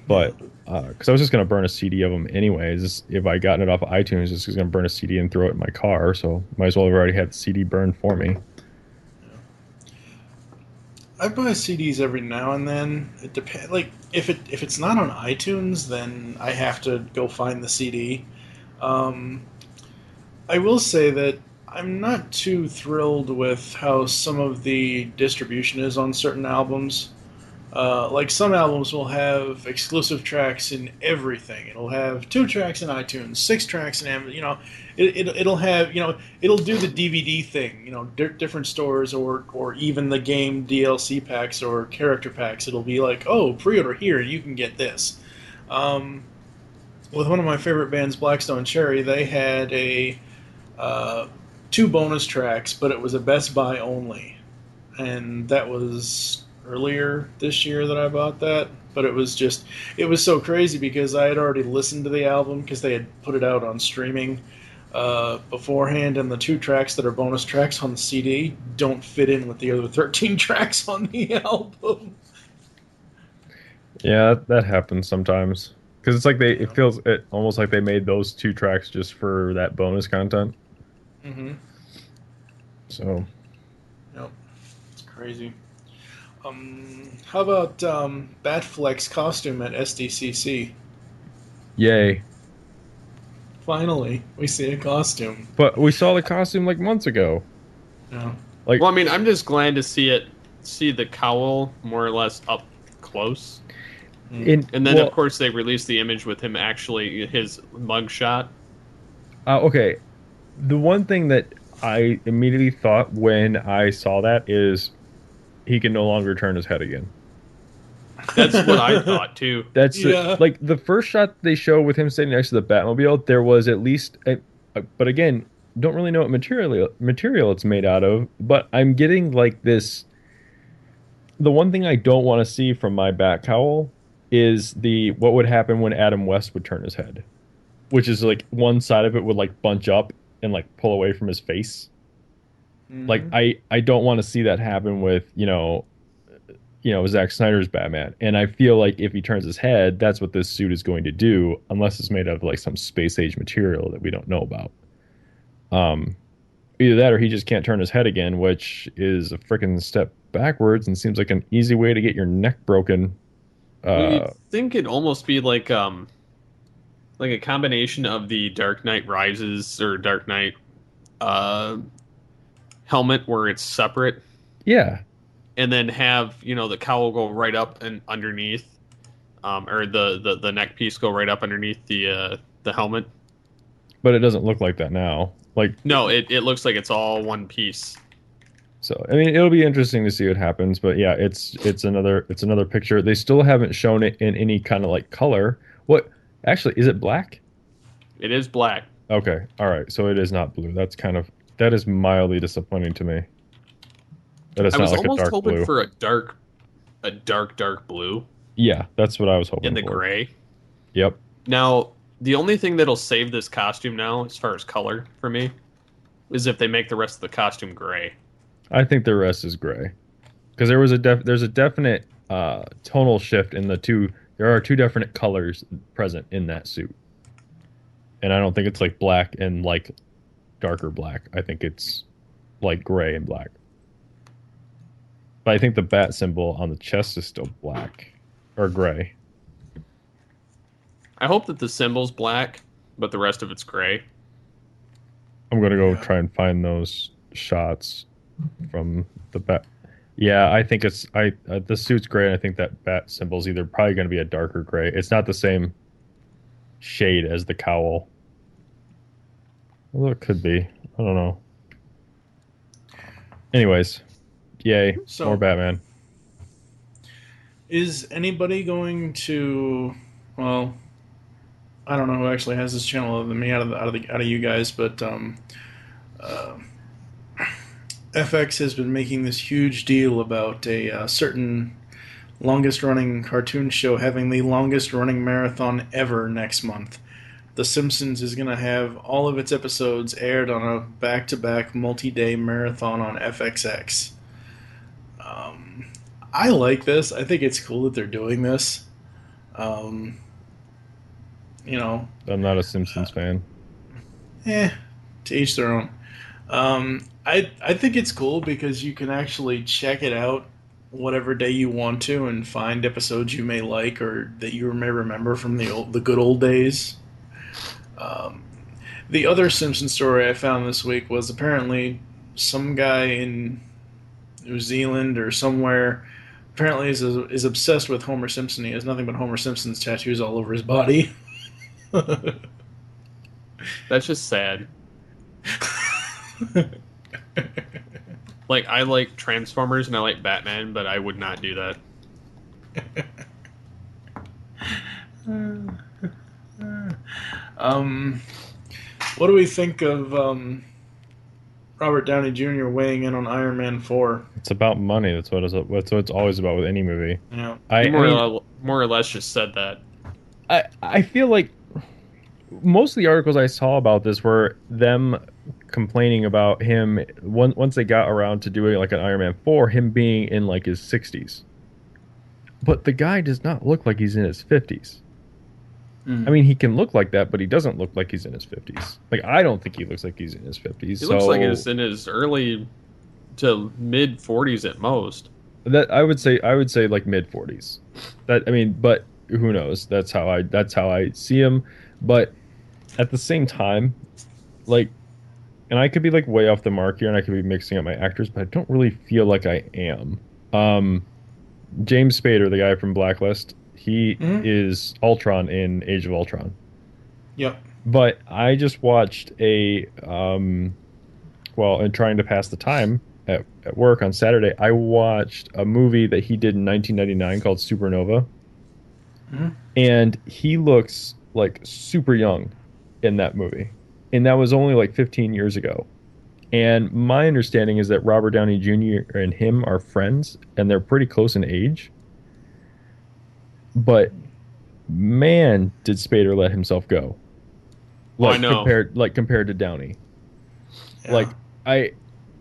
But because I was just gonna burn a CD of them anyways. If I gotten it off of iTunes, just gonna burn a CD and throw it in my car. So might as well have already had the CD burned for me. I buy CDs every now and then. It depends. Like if it's not on iTunes, then I have to go find the CD. I will say that I'm not too thrilled with how some of the distribution is on certain albums. Like some albums will have exclusive tracks in everything. It'll have 2 tracks in iTunes, 6 tracks in Amazon. You know, it'll have, you know, it'll do the DVD thing. You know, different stores or even the game DLC packs or character packs. It'll be like, oh, pre-order here, you can get this. With one of my favorite bands, Blackstone Cherry, they had a 2 bonus tracks, but it was a Best Buy only, and that was earlier this year that I bought that. But it was so crazy because I had already listened to the album because they had put it out on streaming beforehand, and the 2 tracks that are bonus tracks on the CD don't fit in with the other 13 tracks on the album. Yeah, that happens sometimes because it's like it feels almost like they made those 2 tracks just for that bonus content. Mm-hmm. So, Yep, it's crazy. How about Batfleck's costume at SDCC? yay! Finally, we see a costume. But we saw the costume like months ago. Yeah. Like, Well, I mean, I'm just glad to see the cowl more or less up close. And then, of course, they released the image with him actually, his mugshot. Okay, the one thing that I immediately thought when I saw that is he can no longer turn his head again. That's what I thought, too. That's Yeah. like the first shot they show with him standing next to the Batmobile. There was at least, but again, don't really know what material it's made out of. But I'm getting like this the one thing I don't want to see from my Bat Cowl is the what would happen when Adam West would turn his head, which is like one side of it would like bunch up and like pull away from his face. Like Mm-hmm. I don't want to see that happen with, Zack Snyder's Batman. And I feel like if he turns his head, that's what this suit is going to do, unless it's made of like some space age material that we don't know about. Um, Either that or he just can't turn his head again, which is a freaking step backwards and seems like an easy way to get your neck broken. Well, you'd Uh, think it'd almost be like a combination of the Dark Knight Rises or Dark Knight uh helmet where it's separate, yeah, and then have the cowl go right up and underneath, or the neck piece go right up underneath the helmet. but it doesn't look like that now. Like, No, it looks like it's all one piece. so I mean, it'll be interesting to see what happens. But yeah, it's another picture. They still haven't shown it in any kind of like color. What actually is it black? It is black. Okay, all right. So it is not blue. That is mildly disappointing to me. That it's I not was like a almost dark hoping blue. for a dark blue Yeah, that's what I was hoping in the for. gray. Yep. Now, the only thing that'll save this costume now, as far as color for me, is if they make the rest of the costume gray. I think the rest is gray because there's a definite tonal shift in the two. There are two definite colors present in that suit, and I don't think it's like black and like darker black. I think it's like gray and black. But I think the bat symbol on the chest is still black or gray. I hope that the symbol's black, but the rest of it's gray. I'm gonna go Yeah. try and find those shots from the bat. Yeah, I think the suit's gray, and I think that bat symbol's either probably going to be a darker gray. It's not the same shade as the cowl. Although it could be. I don't know. Anyways, yay, So- more Batman. Is anybody going to? Well, I don't know who actually has this channel other than me out of you guys, but FX has been making this huge deal about a certain longest-running cartoon show having the longest-running marathon ever next month. The Simpsons is going to have all of its episodes aired on a back-to-back multi-day marathon on FXX. I like this. I think it's cool that they're doing this. Um, I'm not a Simpsons fan. to each their own. I think it's cool because you can actually check it out whatever day you want to and find episodes you may like or that you may remember from the good old days. The other Simpson story I found this week was apparently some guy in New Zealand or somewhere apparently is obsessed with Homer Simpson. He has nothing but Homer Simpson's tattoos all over his body. That's just sad. Like, I like Transformers and I like Batman, but I would not do that. What do we think of Robert Downey Jr. weighing in on Iron Man 4? It's about money. That's what it's always about with any movie. Yeah. I More or less just said that. I feel like most of the articles I saw about this were them complaining about him once they got around to doing like an Iron Man 4, him being in like his 60s. But the guy does not look like he's in his 50s. I mean, he can look like that, but he doesn't look like he's in his 50s. Like, I don't think he looks like he's in his 50s. He looks like he's in his early to mid 40s at most. That I would say like mid 40s. But who knows? That's how I see him. But at the same time, like, and I could be like way off the mark here, and I could be mixing up my actors, but I don't really feel like I am. James Spader, the guy from Blacklist, he is Ultron in Age of Ultron. Yep. But I just watched and trying to pass the time at work on Saturday, I watched a movie that he did in 1999 called Supernova. And he looks like super young in that movie. And that was only like 15 years ago. And my understanding is that Robert Downey Jr. and him are friends, and they're pretty close in age. But man, did Spader let himself go? Oh, I know. Compared to Downey. Yeah. Like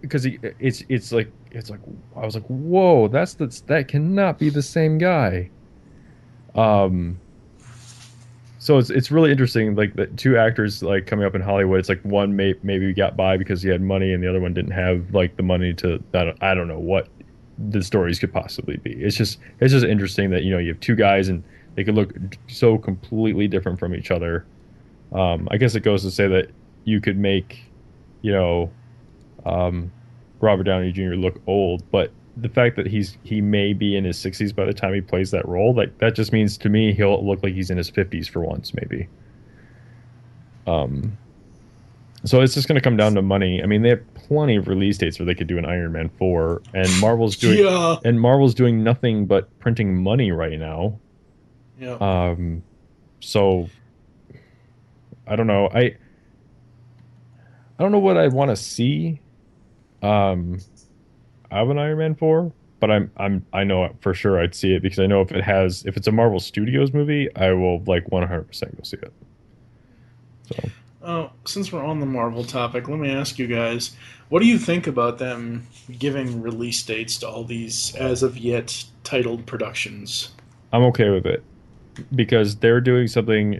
because it's like I was like, whoa, that cannot be the same guy. So it's really interesting, like the two actors like coming up in Hollywood. It's like one maybe got by because he had money, and the other one didn't have like the money to. I don't know what the stories could possibly be. It's just interesting that you have two guys and they could look so completely different from each other. I guess it goes to say that you could make, Robert Downey Jr. look old, but the fact that he may be in his 60s by the time he plays that role, like that just means to me he'll look like he's in his 50s for once, maybe. So it's just going to come down to money. I mean, they have plenty of release dates where they could do an Iron Man 4, and Marvel's doing nothing but printing money right now. Yeah. So I don't know. I don't know what I want to see. Of an Iron Man 4, but I know for sure I'd see it because I know if it's a Marvel Studios movie, I will like 100% go see it. So, since we're on the Marvel topic, let me ask you guys, what do you think about them giving release dates to all these as of yet titled productions? I'm okay with it because they're doing something.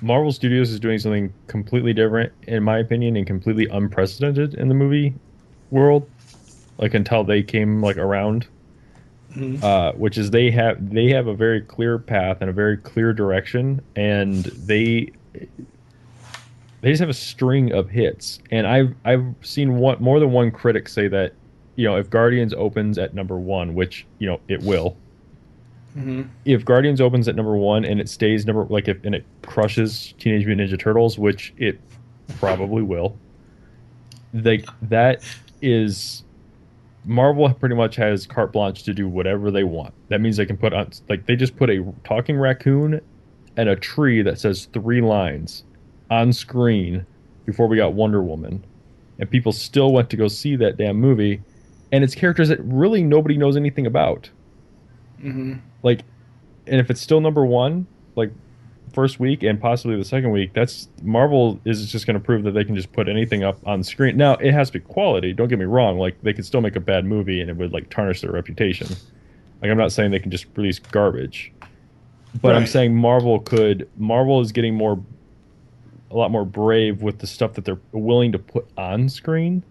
Marvel Studios is doing something completely different, in my opinion, and completely unprecedented in the movie world. Like until they came like around, which is they have a very clear path and a very clear direction, and they just have a string of hits. And I've seen more than one critic say that if Guardians opens at number one, which it will. If Guardians opens at number one and it stays and it crushes Teenage Mutant Ninja Turtles, which it probably will, that is. Marvel pretty much has carte blanche to do whatever they want. That means they can put on, like, they just put a talking raccoon and a tree that says 3 lines on screen before we got Wonder Woman. And people still went to go see that damn movie. And it's characters that really nobody knows anything about. Like, and if it's still number one, like, first week and possibly the second week, that's Marvel is just going to prove that they can just put anything up on screen. Now it has to be quality, don't get me wrong, like they could still make a bad movie and it would like tarnish their reputation. Like I'm not saying they can just release garbage, but right. I'm saying Marvel is getting a lot more brave with the stuff that they're willing to put on screen.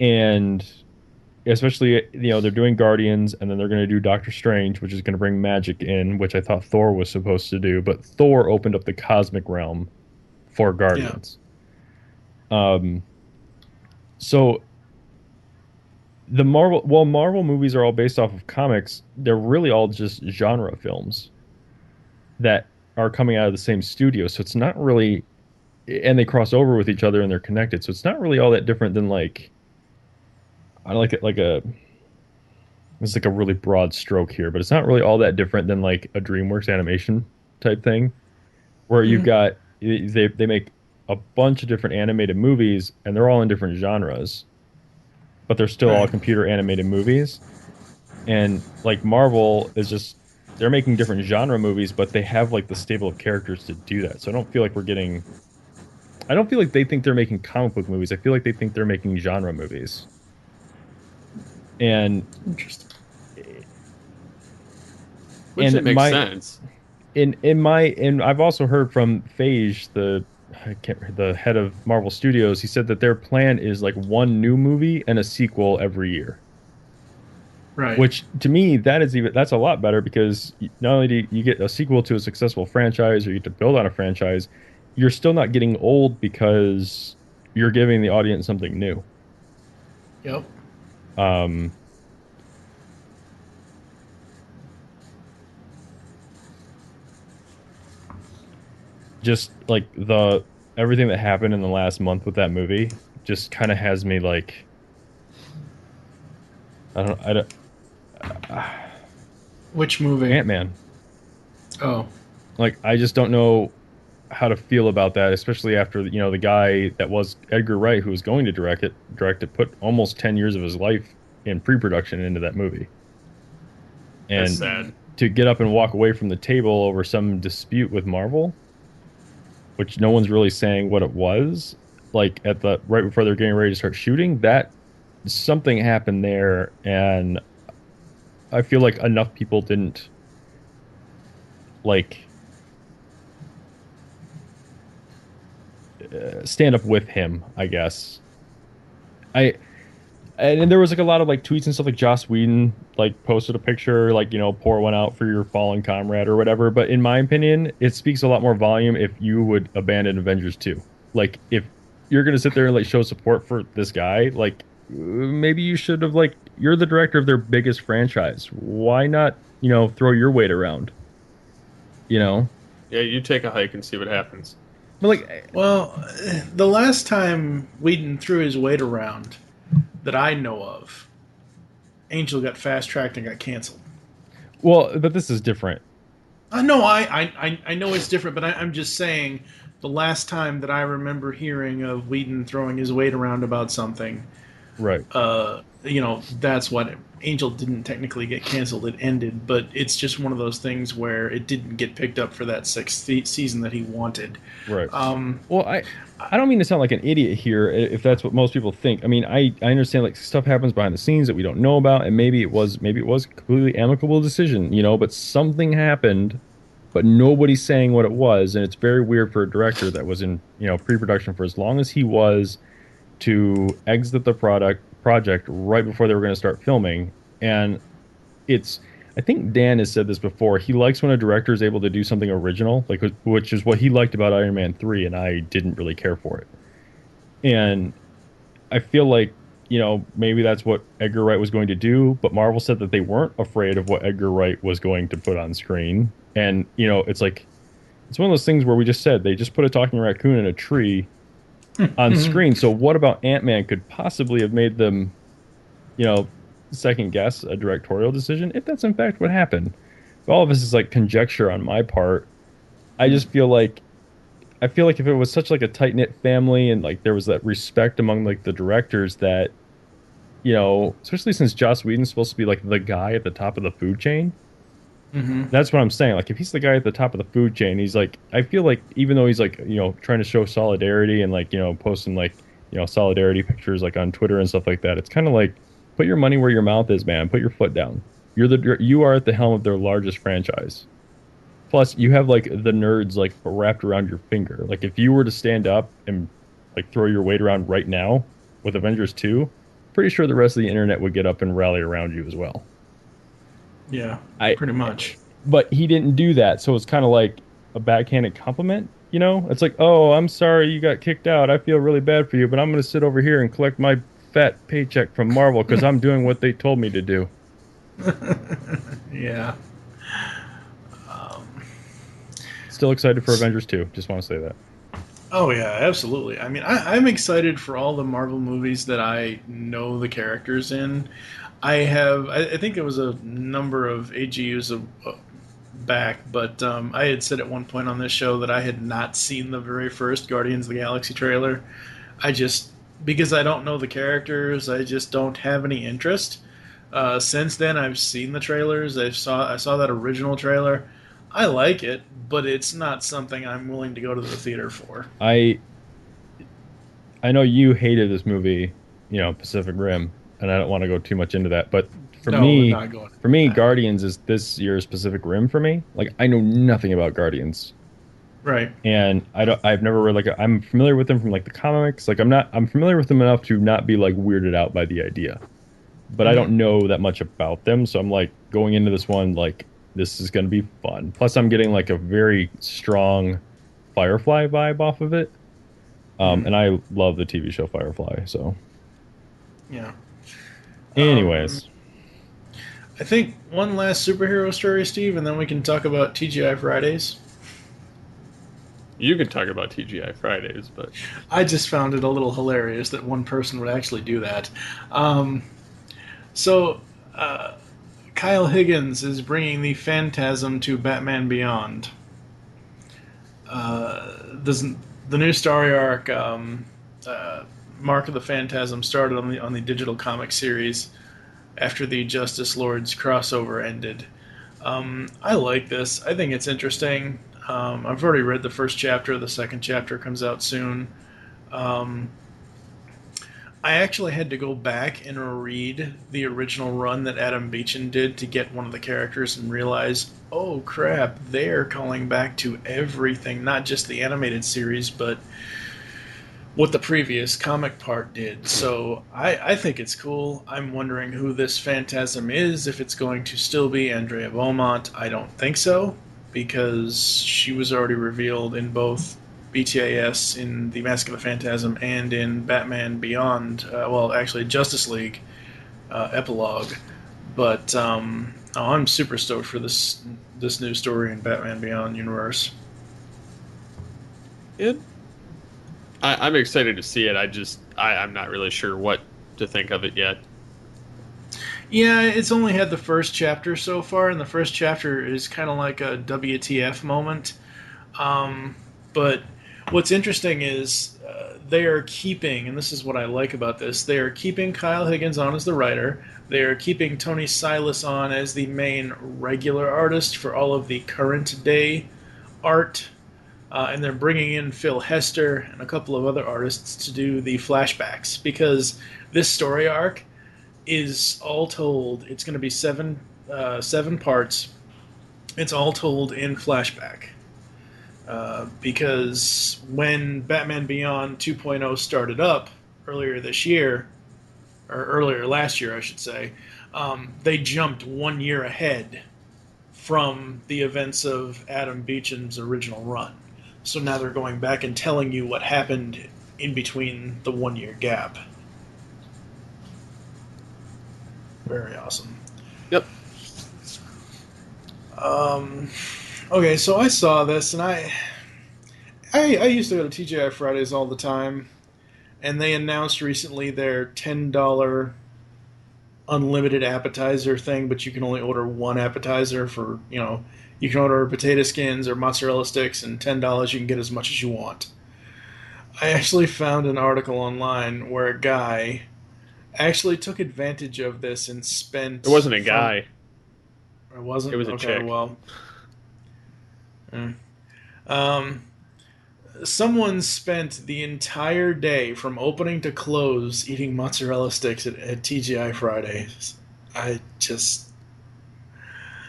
And especially, they're doing Guardians, and then they're going to do Doctor Strange, which is going to bring magic in, which I thought Thor was supposed to do, but Thor opened up the cosmic realm for Guardians. Yeah. So Marvel movies are all based off of comics, they're really all just genre films that are coming out of the same studio. So it's not really, and they cross over with each other and they're connected. So it's not really all that different than like. I like it it's like a really broad stroke here, but it's not really all that different than like a DreamWorks animation type thing, where you've got they make a bunch of different animated movies and they're all in different genres, but they're still all computer animated movies. And like Marvel is just they're making different genre movies, but they have like the stable of characters to do that. So I don't feel like they think they're making comic book movies. I feel like they think they're making genre movies. And interesting. Which it makes sense. And I've also heard from Phage, the head of Marvel Studios. He said that their plan is like one new movie and a sequel every year. Right. Which to me that's a lot better because not only do you get a sequel to a successful franchise or you get to build on a franchise, you're still not getting old because you're giving the audience something new. Yep. Just like everything that happened in the last month with that movie just kind of has me like I don't Which movie? Ant-Man. Oh. Like I just don't know how to feel about that, especially after the guy that was Edgar Wright, who was going to direct it, put almost 10 years of his life in pre-production into that movie, That's and sad. to get up and walk away from the table over some dispute with Marvel, which no one's really saying what it was, like at the right before they're getting ready to start shooting, that something happened there, and I feel like enough people didn't like stand up with him, I guess. I and there was like a lot of like tweets and stuff, like Joss Whedon like posted a picture, like, pour one out for your fallen comrade or whatever. But in my opinion, it speaks a lot more volume if you would abandon Avengers 2. Like, if you're gonna sit there and like show support for this guy, like maybe you should have, like, you're the director of their biggest franchise. Why not, throw your weight around? You know? Yeah, you take a hike and see what happens. But like, Well, the last time Whedon threw his weight around that I know of, Angel got fast tracked and got canceled. well, but this is different. No, I know it's different, but I'm just saying the last time that I remember hearing of Whedon throwing his weight around about something, Right. that's what Angel didn't technically get canceled. It ended, but it's just one of those things where it didn't get picked up for that sixth season that he wanted. Right. Well, I don't mean to sound like an idiot here, if that's what most people think. I mean, I understand like stuff happens behind the scenes that we don't know about, and maybe it was a completely amicable decision, but something happened, but nobody's saying what it was, and it's very weird for a director that was in, pre-production for as long as he was, to exit the project right before they were going to start filming. And it's, I think Dan has said this before, he likes when a director is able to do something original, like, which is what he liked about Iron Man 3, and I didn't really care for it. And I feel like, maybe that's what Edgar Wright was going to do, but Marvel said that they weren't afraid of what Edgar Wright was going to put on screen. And, it's like, it's one of those things where we just said they just put a talking raccoon in a tree on screen. So what about Ant-Man could possibly have made them, second guess a directorial decision, if that's in fact what happened? All of this is like conjecture on my part. I just feel like, if it was such like a tight-knit family, and like there was that respect among like the directors, that, especially since Joss Whedon's supposed to be like the guy at the top of the food chain. That's what I'm saying. Like, if he's the guy at the top of the food chain, he's like, I feel like, even though he's like, trying to show solidarity and like, posting like, solidarity pictures like on Twitter and stuff like that, it's kind of like, put your money where your mouth is, man. Put your foot down. You are at the helm of their largest franchise. Plus, you have like the nerds like wrapped around your finger. Like, if you were to stand up and like throw your weight around right now with Avengers 2, pretty sure the rest of the internet would get up and rally around you as well. Yeah, pretty much. But he didn't do that, so it's kind of like a backhanded compliment. It's like, oh, I'm sorry you got kicked out. I feel really bad for you, but I'm going to sit over here and collect my fat paycheck from Marvel because I'm doing what they told me to do. Yeah. Still excited for Avengers 2. Just want to say that. Oh yeah, absolutely. I mean, I'm excited for all the Marvel movies that I know the characters in. I think it was a number of AGUs back, but I had said at one point on this show that I had not seen the very first Guardians of the Galaxy trailer. Because I don't know the characters, I just don't have any interest. Since then, I've seen the trailers. I saw that original trailer. I like it, but it's not something I'm willing to go to the theater for. I know you hated this movie, Pacific Rim, and I don't want to go too much into that, but for me, Guardians is this year's Pacific Rim for me. Like, I know nothing about Guardians. Right. And I've never read I'm familiar with them from like the comics. Like, I'm familiar with them enough to not be like weirded out by the idea. But I don't know that much about them, so I'm like going into this one like, this is going to be fun. Plus, I'm getting like a very strong Firefly vibe off of it. And I love the TV show Firefly, so. Yeah. Anyways. I think one last superhero story, Steve, and then we can talk about TGI Fridays. You could talk about TGI Fridays, but I just found it a little hilarious that one person would actually do that. Kyle Higgins is bringing the Phantasm to Batman Beyond. doesn't the new story arc Mark of the Phantasm started on the digital comic series after the Justice Lords crossover ended. I like this. I think it's interesting. I've already read the first chapter. The second chapter comes out soon. I actually had to go back and read the original run that Adam Beechin did to get one of the characters and realize, oh crap, they're calling back to everything, not just the animated series, but what the previous comic part did. So I think it's cool. I'm wondering who this Phantasm is, if it's going to still be Andrea Beaumont. I don't think so, because she was already revealed in both BTAS, in The Mask of the Phantasm, and in Batman Beyond, actually Justice League epilogue. But I'm super stoked for this new story in Batman Beyond universe. I'm excited to see it. I'm not really sure what to think of it yet. Yeah, it's only had the first chapter so far, and the first chapter is kind of like a WTF moment. But what's interesting is they are keeping, and this is what I like about this, they are keeping Kyle Higgins on as the writer. They are keeping Tony Silas on as the main regular artist for all of the current day art. And they're bringing in Phil Hester and a couple of other artists to do the flashbacks, because this story arc is all told. It's going to be seven parts. It's all told in flashback. Because when Batman Beyond 2.0 started up earlier this year, or earlier last year, I should say, they jumped 1 year ahead from the events of Adam Beecham's original run. So now they're going back and telling you what happened in between the 1 year gap. Very awesome. Yep. Okay, so I saw this, and I used to go to TGI Fridays all the time, and they announced recently their $10 unlimited appetizer thing, but you can only order one appetizer for, you can order potato skins or mozzarella sticks, and $10 you can get as much as you want. I actually found an article online where a guy actually took advantage of this and spent... It wasn't a guy. It wasn't? It was a chick. Well... someone spent the entire day from opening to close eating mozzarella sticks at TGI Fridays. I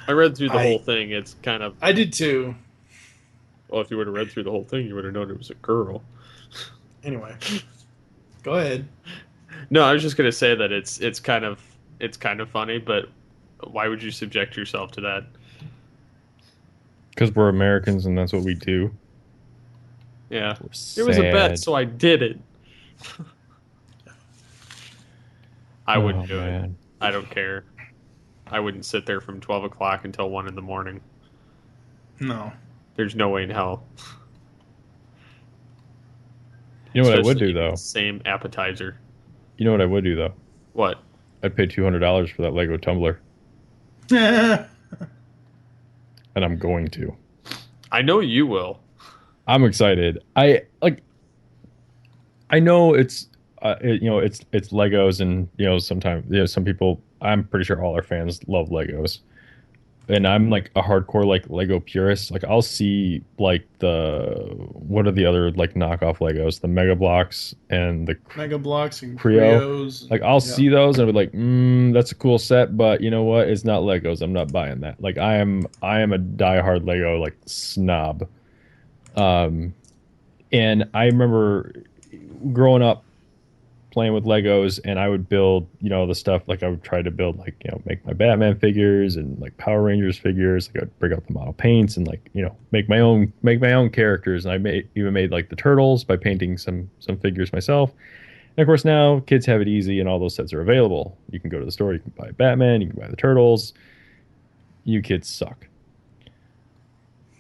read through the whole thing. It's kind of... I did too. Well, if you would have read through the whole thing, you would have known it was a girl. Anyway, go ahead. No, I was just gonna say that it's kind of funny, but why would you subject yourself to that? Because we're Americans and that's what we do. Yeah, it was a bet, so I did it. I wouldn't do it. I don't care. I wouldn't sit there from 12 o'clock until 1 in the morning. No. There's no way in hell. You know what I would do, though? Same appetizer. You know what I would do, though? What? I'd pay $200 for that Lego tumbler. And I'm going to. I know you will. I'm excited. I know it's it's Legos, and sometimes some people, I'm pretty sure all our fans love Legos, and I'm like a hardcore like Lego purist. Like I'll see like what are the other like knockoff Legos, the Mega Blocks and the Mega Blocks and Creo. Creos. Like I'll see those and I'll be like, that's a cool set, but you know what? It's not Legos. I'm not buying that. Like I am a diehard Lego like snob. And I remember growing up playing with Legos, and I would build, the stuff, like I would try to build, like, make my Batman figures and like Power Rangers figures. Like I would bring out the model paints and like, make my own characters. And I even made like the Turtles by painting some figures myself. And of course now kids have it easy and all those sets are available. You can go to the store, you can buy Batman, you can buy the Turtles. You kids suck.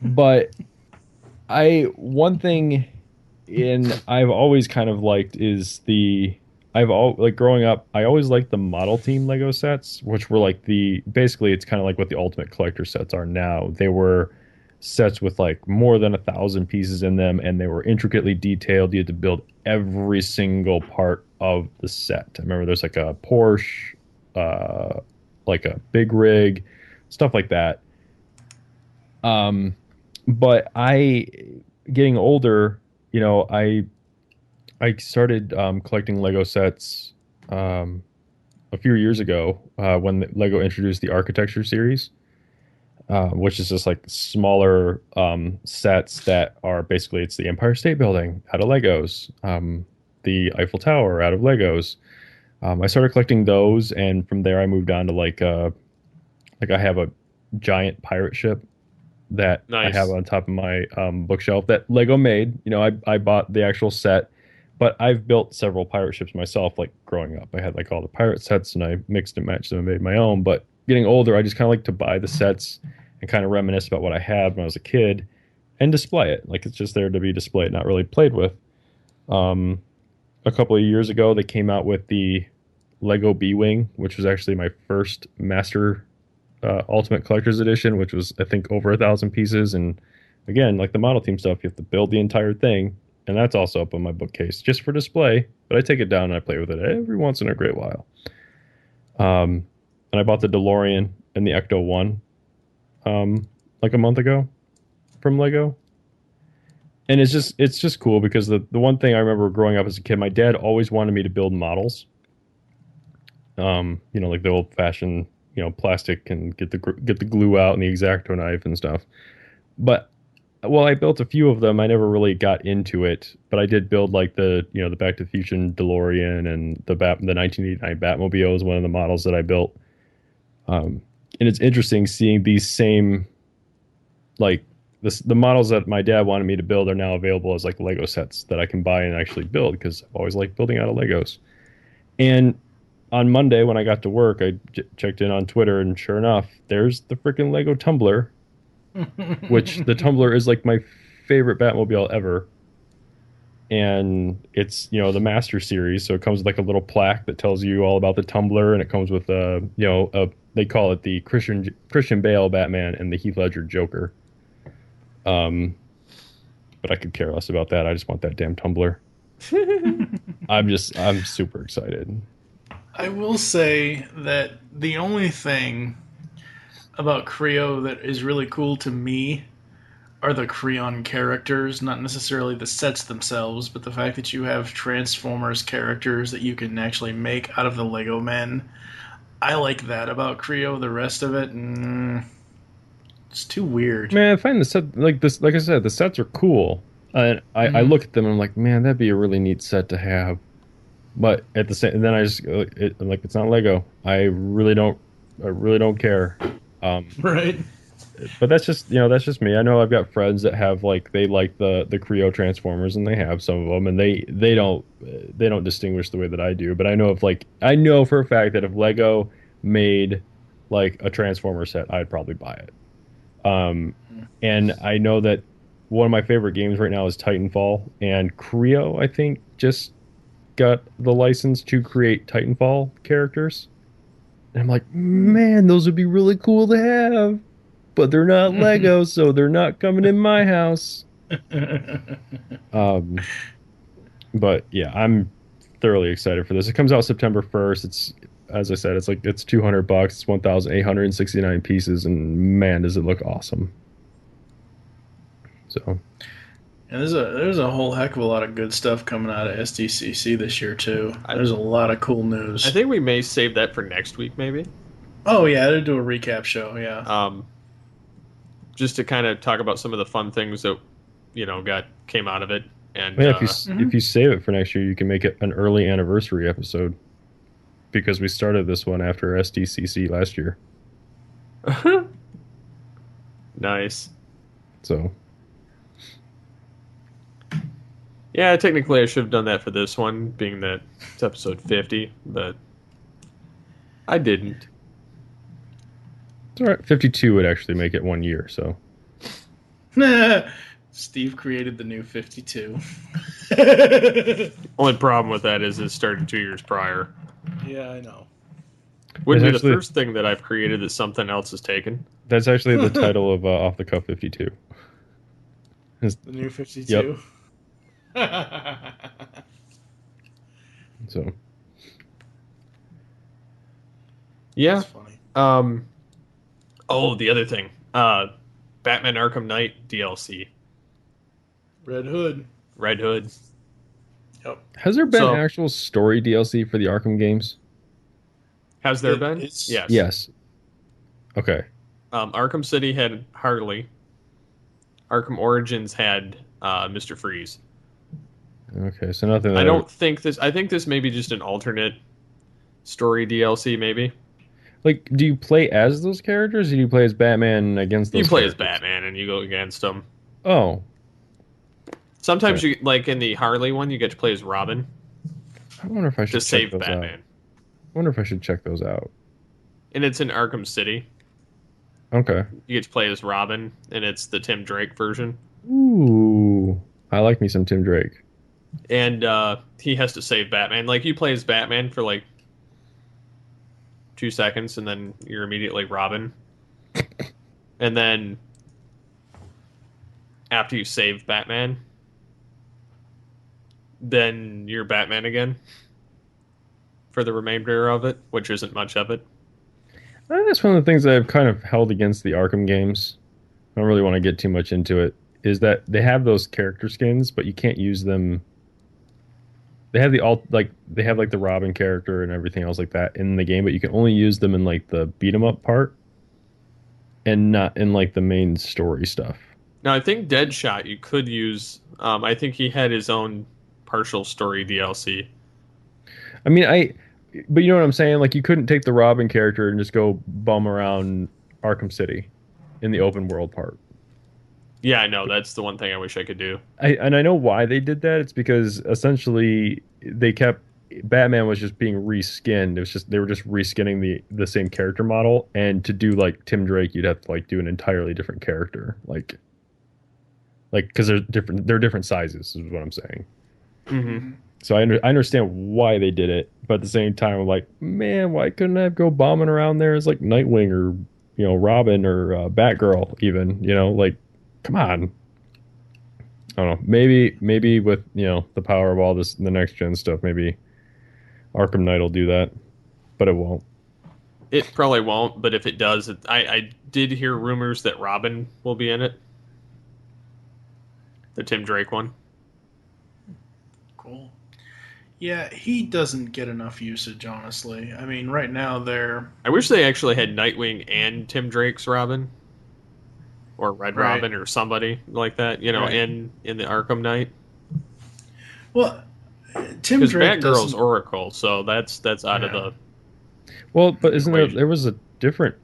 But one thing I've always kind of liked is growing up, I always liked the model team Lego sets, which were like basically it's kind of like what the Ultimate Collector sets are now. They were sets with like more than 1,000 pieces in them, and they were intricately detailed. You had to build every single part of the set. I remember there's like a Porsche, like a big rig, stuff like that. But getting older, I started collecting Lego sets a few years ago when Lego introduced the architecture series, which is just like smaller sets that are basically it's the Empire State Building out of Legos, the Eiffel Tower out of Legos. I started collecting those, and from there I moved on to like I have a giant pirate ship that Nice. I have on top of my bookshelf that Lego made. I bought the actual set, but I've built several pirate ships myself, like growing up. I had like all the pirate sets and I mixed and matched them and made my own. But getting older, I just kind of like to buy the sets and kind of reminisce about what I had when I was a kid and display it. Like it's just there to be displayed, not really played with. A couple of years ago, they came out with the Lego B-Wing, which was actually my first Master Ultimate Collector's Edition, which was, I think, over 1,000 pieces. And again, like the model team stuff, you have to build the entire thing. And that's also up on my bookcase just for display. But I take it down and I play with it every once in a great while. And I bought the DeLorean and the Ecto 1 like a month ago from Lego. And it's just cool because the one thing I remember growing up as a kid, my dad always wanted me to build models. Like the old fashioned, plastic and get the glue out and the X-Acto knife and stuff. But I built a few of them. I never really got into it, but I did build like the Back to the Future DeLorean and the 1989 Batmobile is one of the models that I built. And it's interesting seeing these same, like the models that my dad wanted me to build are now available as like Lego sets that I can buy and actually build because I've always liked building out of Legos. And on Monday when I got to work, I checked in on Twitter and sure enough, there's the freaking Lego Tumbler, which the Tumbler is like my favorite Batmobile ever. And it's, the Master Series. So it comes with like a little plaque that tells you all about the Tumbler. And it comes with, they call it the Christian Bale Batman and the Heath Ledger Joker. But I could care less about that. I just want that damn Tumbler. I'm super excited. I will say that the only thing about Creo that is really cool to me are the Creon characters, not necessarily the sets themselves, but the fact that you have Transformers characters that you can actually make out of the Lego men. I like that about Creo. The rest of it, it's too weird. Man, I find the set like this. Like I said, the sets are cool, and I look at them and I'm like, man, that'd be a really neat set to have. But at the same, and then I'm like, it's not Lego. I really don't care. Right. But that's just me. I know I've got friends that have they like the Creo Transformers and they have some of them and they don't distinguish the way that I do. But I know I know for a fact that if Lego made like a Transformer set, I'd probably buy it. And I know that one of my favorite games right now is Titanfall, and Creo, I think, just got the license to create Titanfall characters. And I'm like, man, those would be really cool to have. But they're not Lego, so they're not coming in my house. But yeah, I'm thoroughly excited for this. It comes out September 1st. It's, as I said, it's $200. It's 1,869 pieces, and man, does it look awesome. So, and there's a whole heck of a lot of good stuff coming out of SDCC this year too. There's a lot of cool news. I think we may save that for next week, maybe. Oh yeah, to do a recap show. Yeah. Just to kind of talk about some of the fun things that came out of it. And yeah, if you save it for next year, you can make it an early anniversary episode because we started this one after SDCC last year. Nice. So. Yeah, technically I should have done that for this one, being that it's episode 50, but I didn't. It's all right. 52 would actually make it 1 year, so. Steve created the new 52. Only problem with that is it started 2 years prior. Yeah, I know. Wouldn't be the first thing that I've created that something else has taken. That's actually the title of Off the Cuff 52. The new 52. So Yeah. That's funny. Oh, the other thing. Batman Arkham Knight DLC. Red Hood. Red Hood. Yep. has there been So- actual story DLC for the Arkham games? Has there It- been? it's- Yes. Yes. Okay. Arkham City had Harley. Arkham Origins had Mr. Freeze. Okay. So nothing. I don't think this. I think this may be just an alternate story DLC. Maybe like. Do you play as those characters? Or do you play as Batman against those? you play as characters? Batman and you go against them. Oh, Sometimes Okay. you like in the Harley one, you get to play as Robin I wonder if I should to check save those Batman, out. I wonder if I should check those out. and it's in Arkham City. Okay. You get to play as Robin, and it's the Tim Drake version. Ooh, I like me some Tim Drake. And he has to save Batman. Like you play as Batman for like 2 seconds, and then you're immediately Robin. And then after you save Batman, then you're Batman again for the remainder of it, which isn't much of it. I think that's one of the things that I've kind of held against the Arkham games. I don't really want to get too much into it. Is that they have those character skins, but you can't use them. They have they have like the Robin character and everything else like that in the game, but you can only use them in like the beat 'em up part, and not in like the main story stuff. Now, I think Deadshot you could use. I think he had his own partial story DLC. I mean, but you know what I'm saying? Like, you couldn't take the Robin character and just go bum around Arkham City in the open world part. Yeah, I know. That's the one thing I wish I could do. And I know why they did that. It's because essentially Batman was just being reskinned. It was just they were just reskinning the same character model, and to do like Tim Drake, you'd have to like do an entirely different character, like because they're different sizes is what I'm saying. Mm-hmm. So I understand why they did it, but at the same time, I'm like, man, why couldn't I go bombing around there as like Nightwing or Robin or Batgirl even? Like, come on. I don't know. Maybe with the power of all this the next gen stuff, maybe Arkham Knight will do that, but it won't. It probably won't, but if it does, I did hear rumors that Robin will be in it. The Tim Drake one. Cool. Yeah, he doesn't get enough usage, honestly. I mean, right now they're... I wish they actually had Nightwing and Tim Drake's Robin. Or Red Right. Robin or somebody like that, Right. in the Arkham Knight. Well, Tim Because Drake Batgirl's doesn't... Oracle, so that's out of Yeah. the... Well, but Equation. there was a different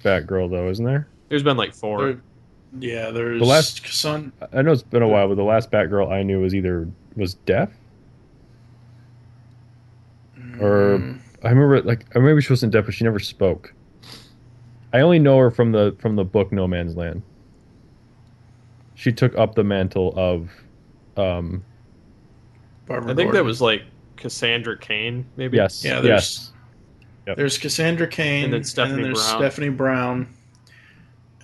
Batgirl though, isn't there? There's been like 4. there- Yeah, there's... The last- Son... I know it's been a while, but the last Batgirl I knew was deaf. Or I remember maybe she wasn't deaf, but she never spoke. I only know her from the book No Man's Land. She took up the mantle of Barbara I think Gordon. that was like Cassandra Cain, maybe? yes. Yeah, yes. there's Cassandra Cain, And then Stephanie there's Brown. Stephanie Brown,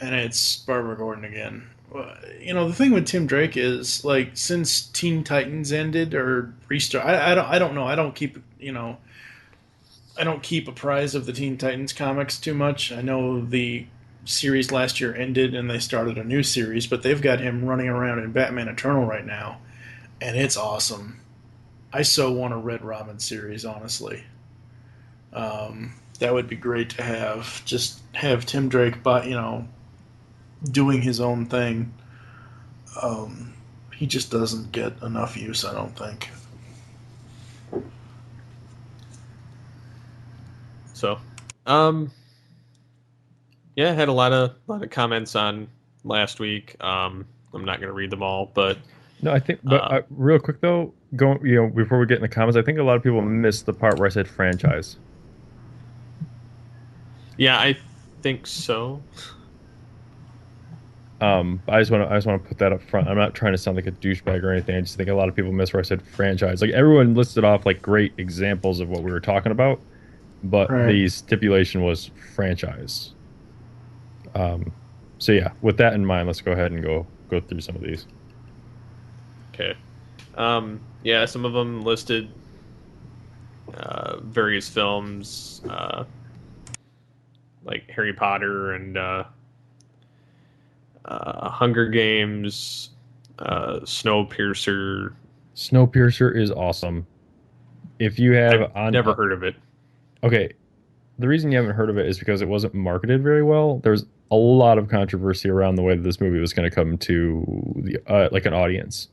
and it's Barbara Gordon again. Well, the thing with Tim Drake is, like, since Teen Titans ended or restart, I don't know. I don't keep I don't keep apprised of the Teen Titans comics too much. I know the series last year ended and they started a new series, but they've got him running around in Batman Eternal right now, and it's awesome. I so want a Red Robin series, honestly. That would be great to have. Just have Tim Drake, doing his own thing. He just doesn't get enough use, I don't think. So, yeah, I had a lot of comments on last week. I'm not going to read them all, but No, I think. But real quick though, before we get in the comments, I think a lot of people missed the part where I said franchise. yeah, I think so. I just want to put that up front. I'm not trying to sound like a douchebag or anything. I just think a lot of people missed where I said franchise. Like, everyone listed off like great examples of what we were talking about, but Right. the stipulation was franchise. So yeah, with that in mind, let's go ahead and go go through some of these. Okay. Yeah, some of them listed various films, like Harry Potter and Hunger Games, Snowpiercer. Snowpiercer is awesome. If you have I've never heard of it. Okay, the reason you haven't heard of it is because it wasn't marketed very well. There's a lot of controversy around the way that this movie was going to come to the like an audience.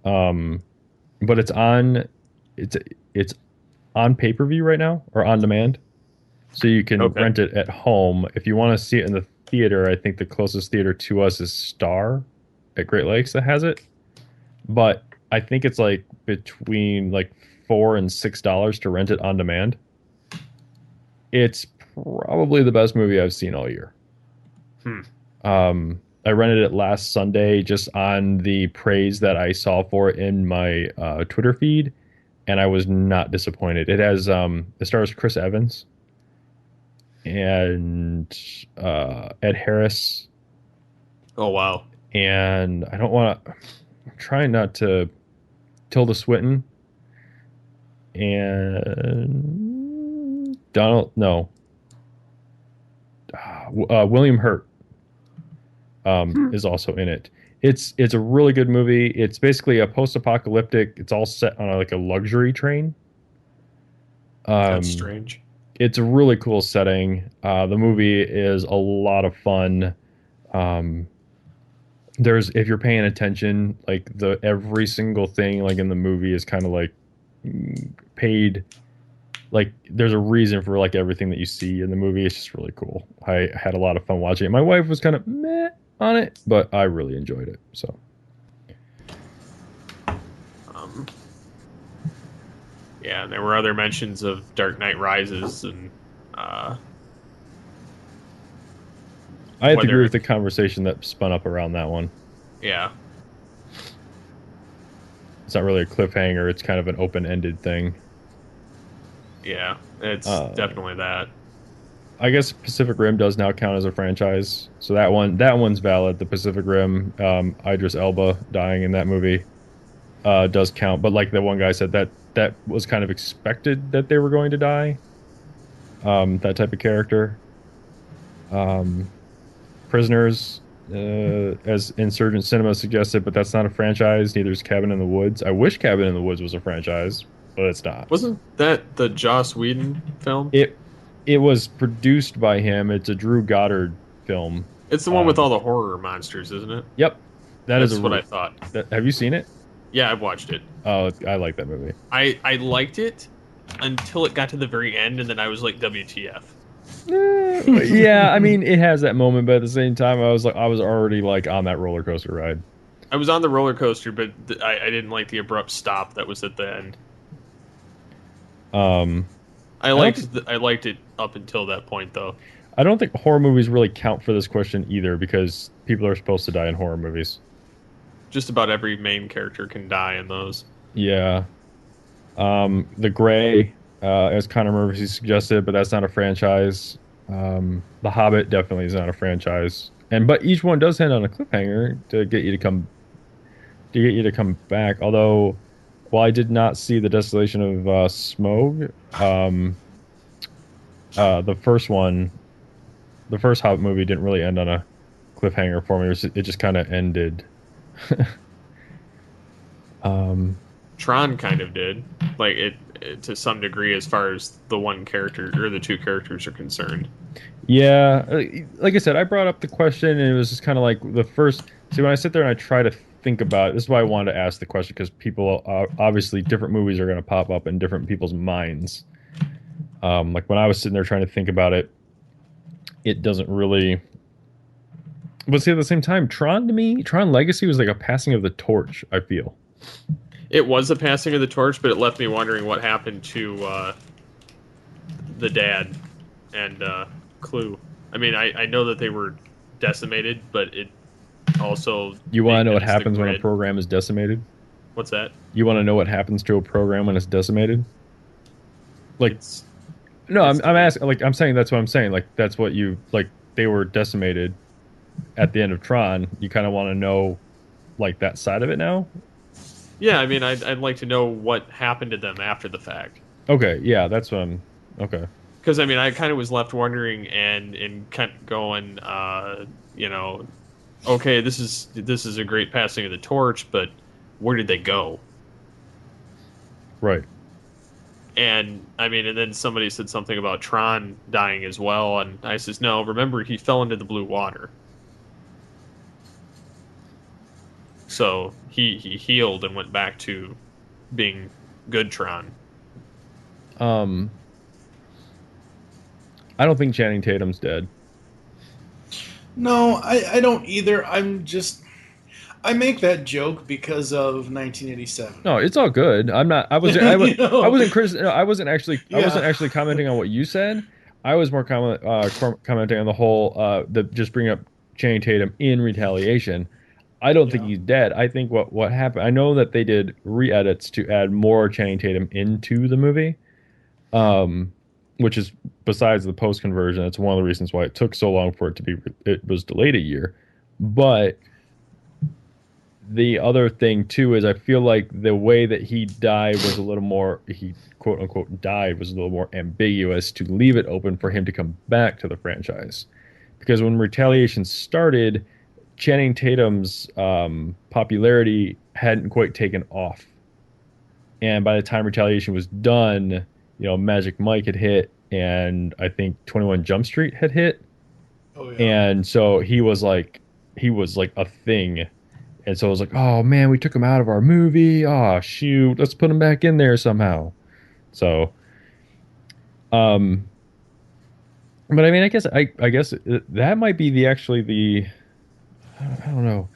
But it's on pay-per-view right now or on demand, so you can rent it at home. If you want to see it in the theater, I think the closest theater to us is Star at Great Lakes that has it. But I think it's like between like $4 and $6 to rent it on demand. It's probably the best movie I've seen all year. I rented it last Sunday just on the praise that I saw for it in my Twitter feed, and I was not disappointed. It has it stars Chris Evans and Ed Harris. Oh wow! And I don't want to. I'm trying not to. Tilda Swinton and William Hurt is also in it. It's a really good movie. It's basically a post-apocalyptic. It's all set on like a luxury train. That's strange. It's a really cool setting. The movie is a lot of fun. There's, if you're paying attention, like every single thing like in the movie is kind of like paid. Like there's a reason for like everything that you see in the movie. It's just really cool. I had a lot of fun watching it. My wife was kind of meh on it, but I really enjoyed it. So yeah, and there were other mentions of Dark Knight Rises, and I have to agree with the conversation that spun up around that one. Yeah. It's not really a cliffhanger. It's kind of an open-ended thing. Yeah, it's definitely that. I guess Pacific Rim does now count as a franchise, so that one's valid. The Pacific Rim, Idris Elba dying in that movie does count. But like the one guy said, that was kind of expected that they were going to die. That type of character. Prisoners, as Insurgent Cinema suggested, but that's not a franchise. Neither is Cabin in the Woods. I wish Cabin in the Woods was a franchise, but it's not. Wasn't that the Joss Whedon film? It was produced by him. It's a Drew Goddard film. It's the one with all the horror monsters, isn't it? Yep. That's what I thought. Have you seen it? Yeah, I've watched it. Oh, I like that movie. I liked it until it got to the very end, and then I was like, WTF. Yeah, I mean, it has that moment, but at the same time, I was already like on that roller coaster ride. I was on the roller coaster, but I didn't like the abrupt stop that was at the end. I liked it up until that point, though. I don't think horror movies really count for this question either, because people are supposed to die in horror movies. Just about every main character can die in those. Yeah. The Gray, as Connor Murphy suggested, but that's not a franchise. The Hobbit definitely is not a franchise. But each one does end on a cliffhanger to get you to come back. Although, while I did not see The Desolation of Smaug, the first Hobbit movie didn't really end on a cliffhanger for me. It just kind of ended. Tron kind of did, like it to some degree, as far as the one character or the two characters are concerned. Yeah, like I said, I brought up the question, and it was just kind of like the first. See, when I sit there and I try to think about it, this is why I wanted to ask the question, because people obviously different movies are going to pop up in different people's minds. Like when I was sitting there trying to think about it, it doesn't really. But see, at the same time, Tron Legacy was like a passing of the torch, I feel. It was a passing of the torch, but it left me wondering what happened to the dad and Clue. I mean, I know that they were decimated, but it also... You want to know what happens when a program is decimated? What's that? You want to know what happens to a program when it's decimated? Like, I'm asking. Like, I'm saying that's what I'm saying. Like, that's what you like. They were decimated at the end of Tron. You kind of want to know like that side of it now. Yeah, I mean, I'd like to know what happened to them after the fact. Okay, yeah, that's what I'm. Okay. Because I mean, I kind of was left wondering and kind of going, you know, okay, this is a great passing of the torch, but where did they go? Right. And I mean, and then somebody said something about Tron dying as well, and I says, no, remember he fell into the blue water, so he healed and went back to being good Tron. Um, I don't think Channing Tatum's dead. No, I don't either. I make that joke because of 1987. No, it's all good. I'm not. I wasn't. You know? I wasn't. No, I wasn't actually. I wasn't Yeah. actually commenting on what you said. I was more commenting on the whole. The just bring up Channing Tatum in retaliation. I don't think Yeah. he's dead. I think what happened. I know that they did re-edits to add more Channing Tatum into the movie. Which is besides the post conversion. That's one of the reasons why it took so long for it to be. It was delayed a year, but the other thing too is I feel like the way that he died was a little more he quote unquote died was a little more ambiguous to leave it open for him to come back to the franchise. Because when Retaliation started, Channing Tatum's popularity hadn't quite taken off. And by the time Retaliation was done, Magic Mike had hit and I think 21 Jump Street had hit. Oh yeah. And so he was like a thing. And so I was like, oh man, we took him out of our movie. Oh shoot, let's put him back in there somehow. So, but I mean, I guess that might be I don't know.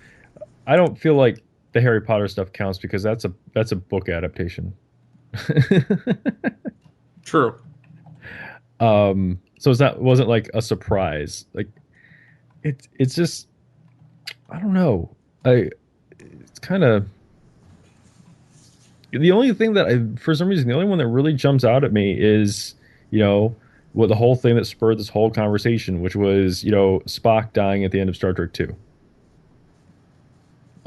I don't feel like the Harry Potter stuff counts because that's a book adaptation. True. So wasn't like a surprise. Like it's just I don't know. It's kind of the only thing that for some reason, the only one that really jumps out at me is, what the whole thing that spurred this whole conversation, which was, Spock dying at the end of Star Trek 2.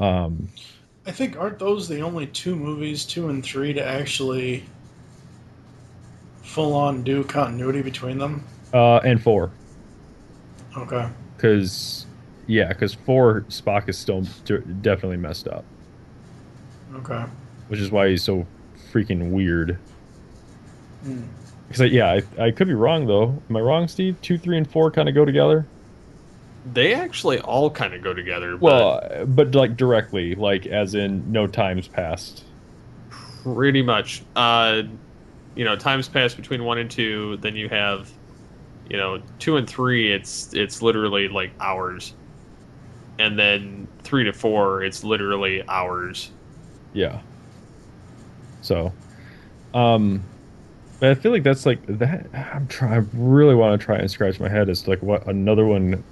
I think aren't those the only two movies, 2 and 3, to actually full on do continuity between them? And 4. Okay. Because 4 Spock is still definitely messed up. Okay. Which is why he's so freaking weird. Hmm. Because I could be wrong though. Am I wrong, Steve? 2, 3, and 4 kind of go together. They actually all kind of go together. But like directly, like as in no times passed. Pretty much. Times passed between 1 and 2. Then you have, 2 and 3. It's literally like hours, and then 3 to 4. It's literally hours. Yeah. So, but I feel like that's like that. I really want to try and scratch my head as to like what another one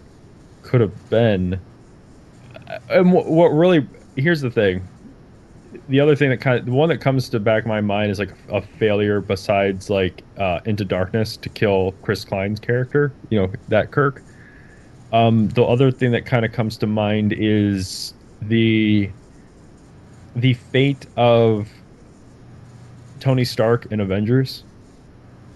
could have been. And what really, here's the thing. The other thing the one that comes to back of my mind is like a failure besides like Into Darkness to kill Chris Klein's character, that Kirk. The other thing that kind of comes to mind is the fate of Tony Stark in Avengers.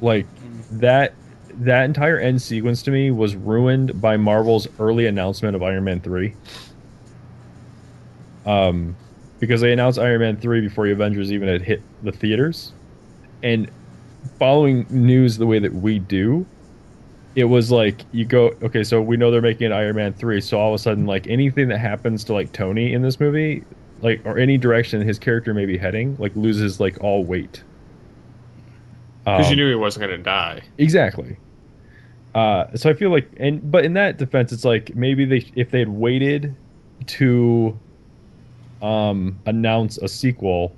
Like that entire end sequence to me was ruined by Marvel's early announcement of Iron Man 3. Because they announced Iron Man 3 before the Avengers even had hit the theaters. And following news the way that we do, it was like you go, okay, so we know they're making an Iron Man 3, so all of a sudden like anything that happens to like Tony in this movie, like or any direction his character may be heading, like loses like all weight. Because you knew he wasn't going to die. Exactly. So I feel like, but in that defense, it's like maybe if they had waited to announce a sequel,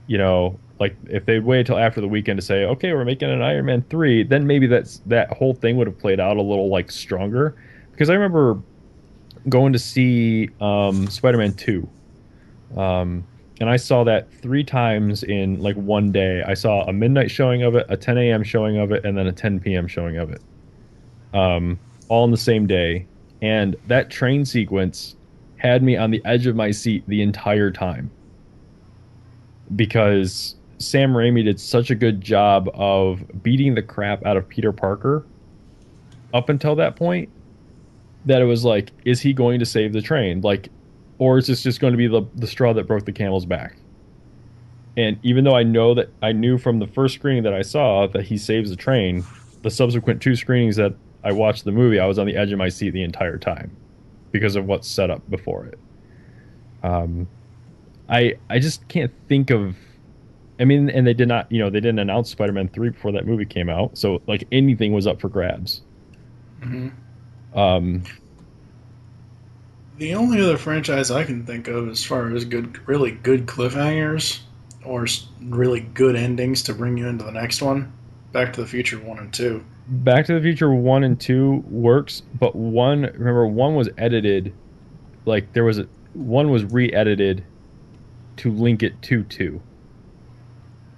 like if they'd waited till after the weekend to say, okay, we're making an Iron Man 3, then maybe that whole thing would have played out a little like stronger. Because I remember going to see Spider-Man 2. And I saw that 3 times in like one day. I saw a midnight showing of it, a 10 a.m. showing of it, and then a 10 p.m. showing of it. All in the same day. And that train sequence had me on the edge of my seat the entire time. Because Sam Raimi did such a good job of beating the crap out of Peter Parker up until that point that it was like, is he going to save the train? Like, or is this just going to be the straw that broke the camel's back? And even though I knew from the first screening that I saw that he saves the train, the subsequent 2 screenings that I watched the movie, I was on the edge of my seat the entire time because of what's set up before it. I just can't think of. I mean, and they didn't announce Spider-Man 3 before that movie came out, so like anything was up for grabs. Mm-hmm. The only other franchise I can think of as far as really good cliffhangers or really good endings to bring you into the next one, Back to the Future 1 and 2. Back to the Future 1 and 2 works, but one was edited, like one was re-edited to link it to 2.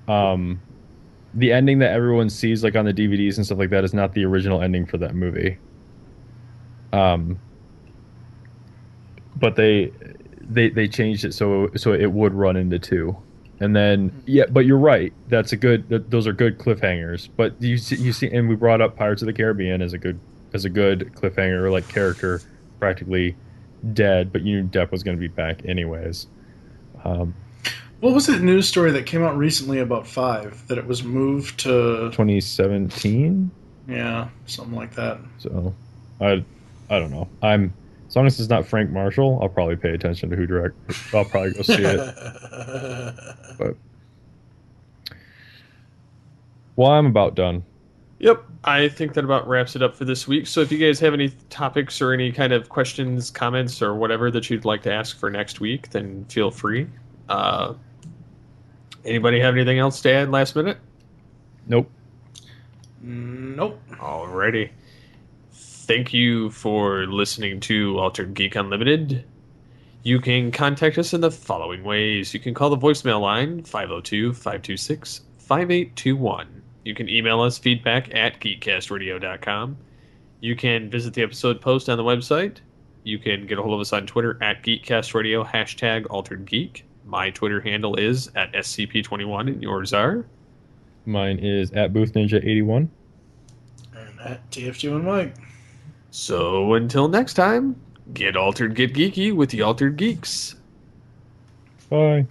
The ending that everyone sees like on the DVDs and stuff like that is not the original ending for that movie. But they changed it so it would run into 2. And then but you're right. Those are good cliffhangers. But you see, and we brought up Pirates of the Caribbean as a good cliffhanger, like character practically dead, but you knew Depp was going to be back anyways. What was that news story that came out recently about 5 that it was moved to 2017? Yeah, something like that. So I don't know. As long as it's not Frank Marshall, I'll probably pay attention to who directed. I'll probably go see it. But well, I'm about done. Yep, I think that about wraps it up for this week. So if you guys have any topics or any kind of questions, comments, or whatever that you'd like to ask for next week, then feel free. Anybody have anything else to add last minute? Nope. Nope. Alrighty. Thank you for listening to Altered Geek Unlimited. You can contact us in the following ways. You can call the voicemail line, 502-526-5821. You can email us feedback@geekcastradio.com. You can visit the episode post on the website. You can get a hold of us on Twitter @GeekCastRadio, #AlteredGeek. My Twitter handle is @SCP21, and yours are? Mine is @BoothNinja81. And @TF2 and Mike. So until next time, get altered, get geeky with the Altered Geeks. Bye.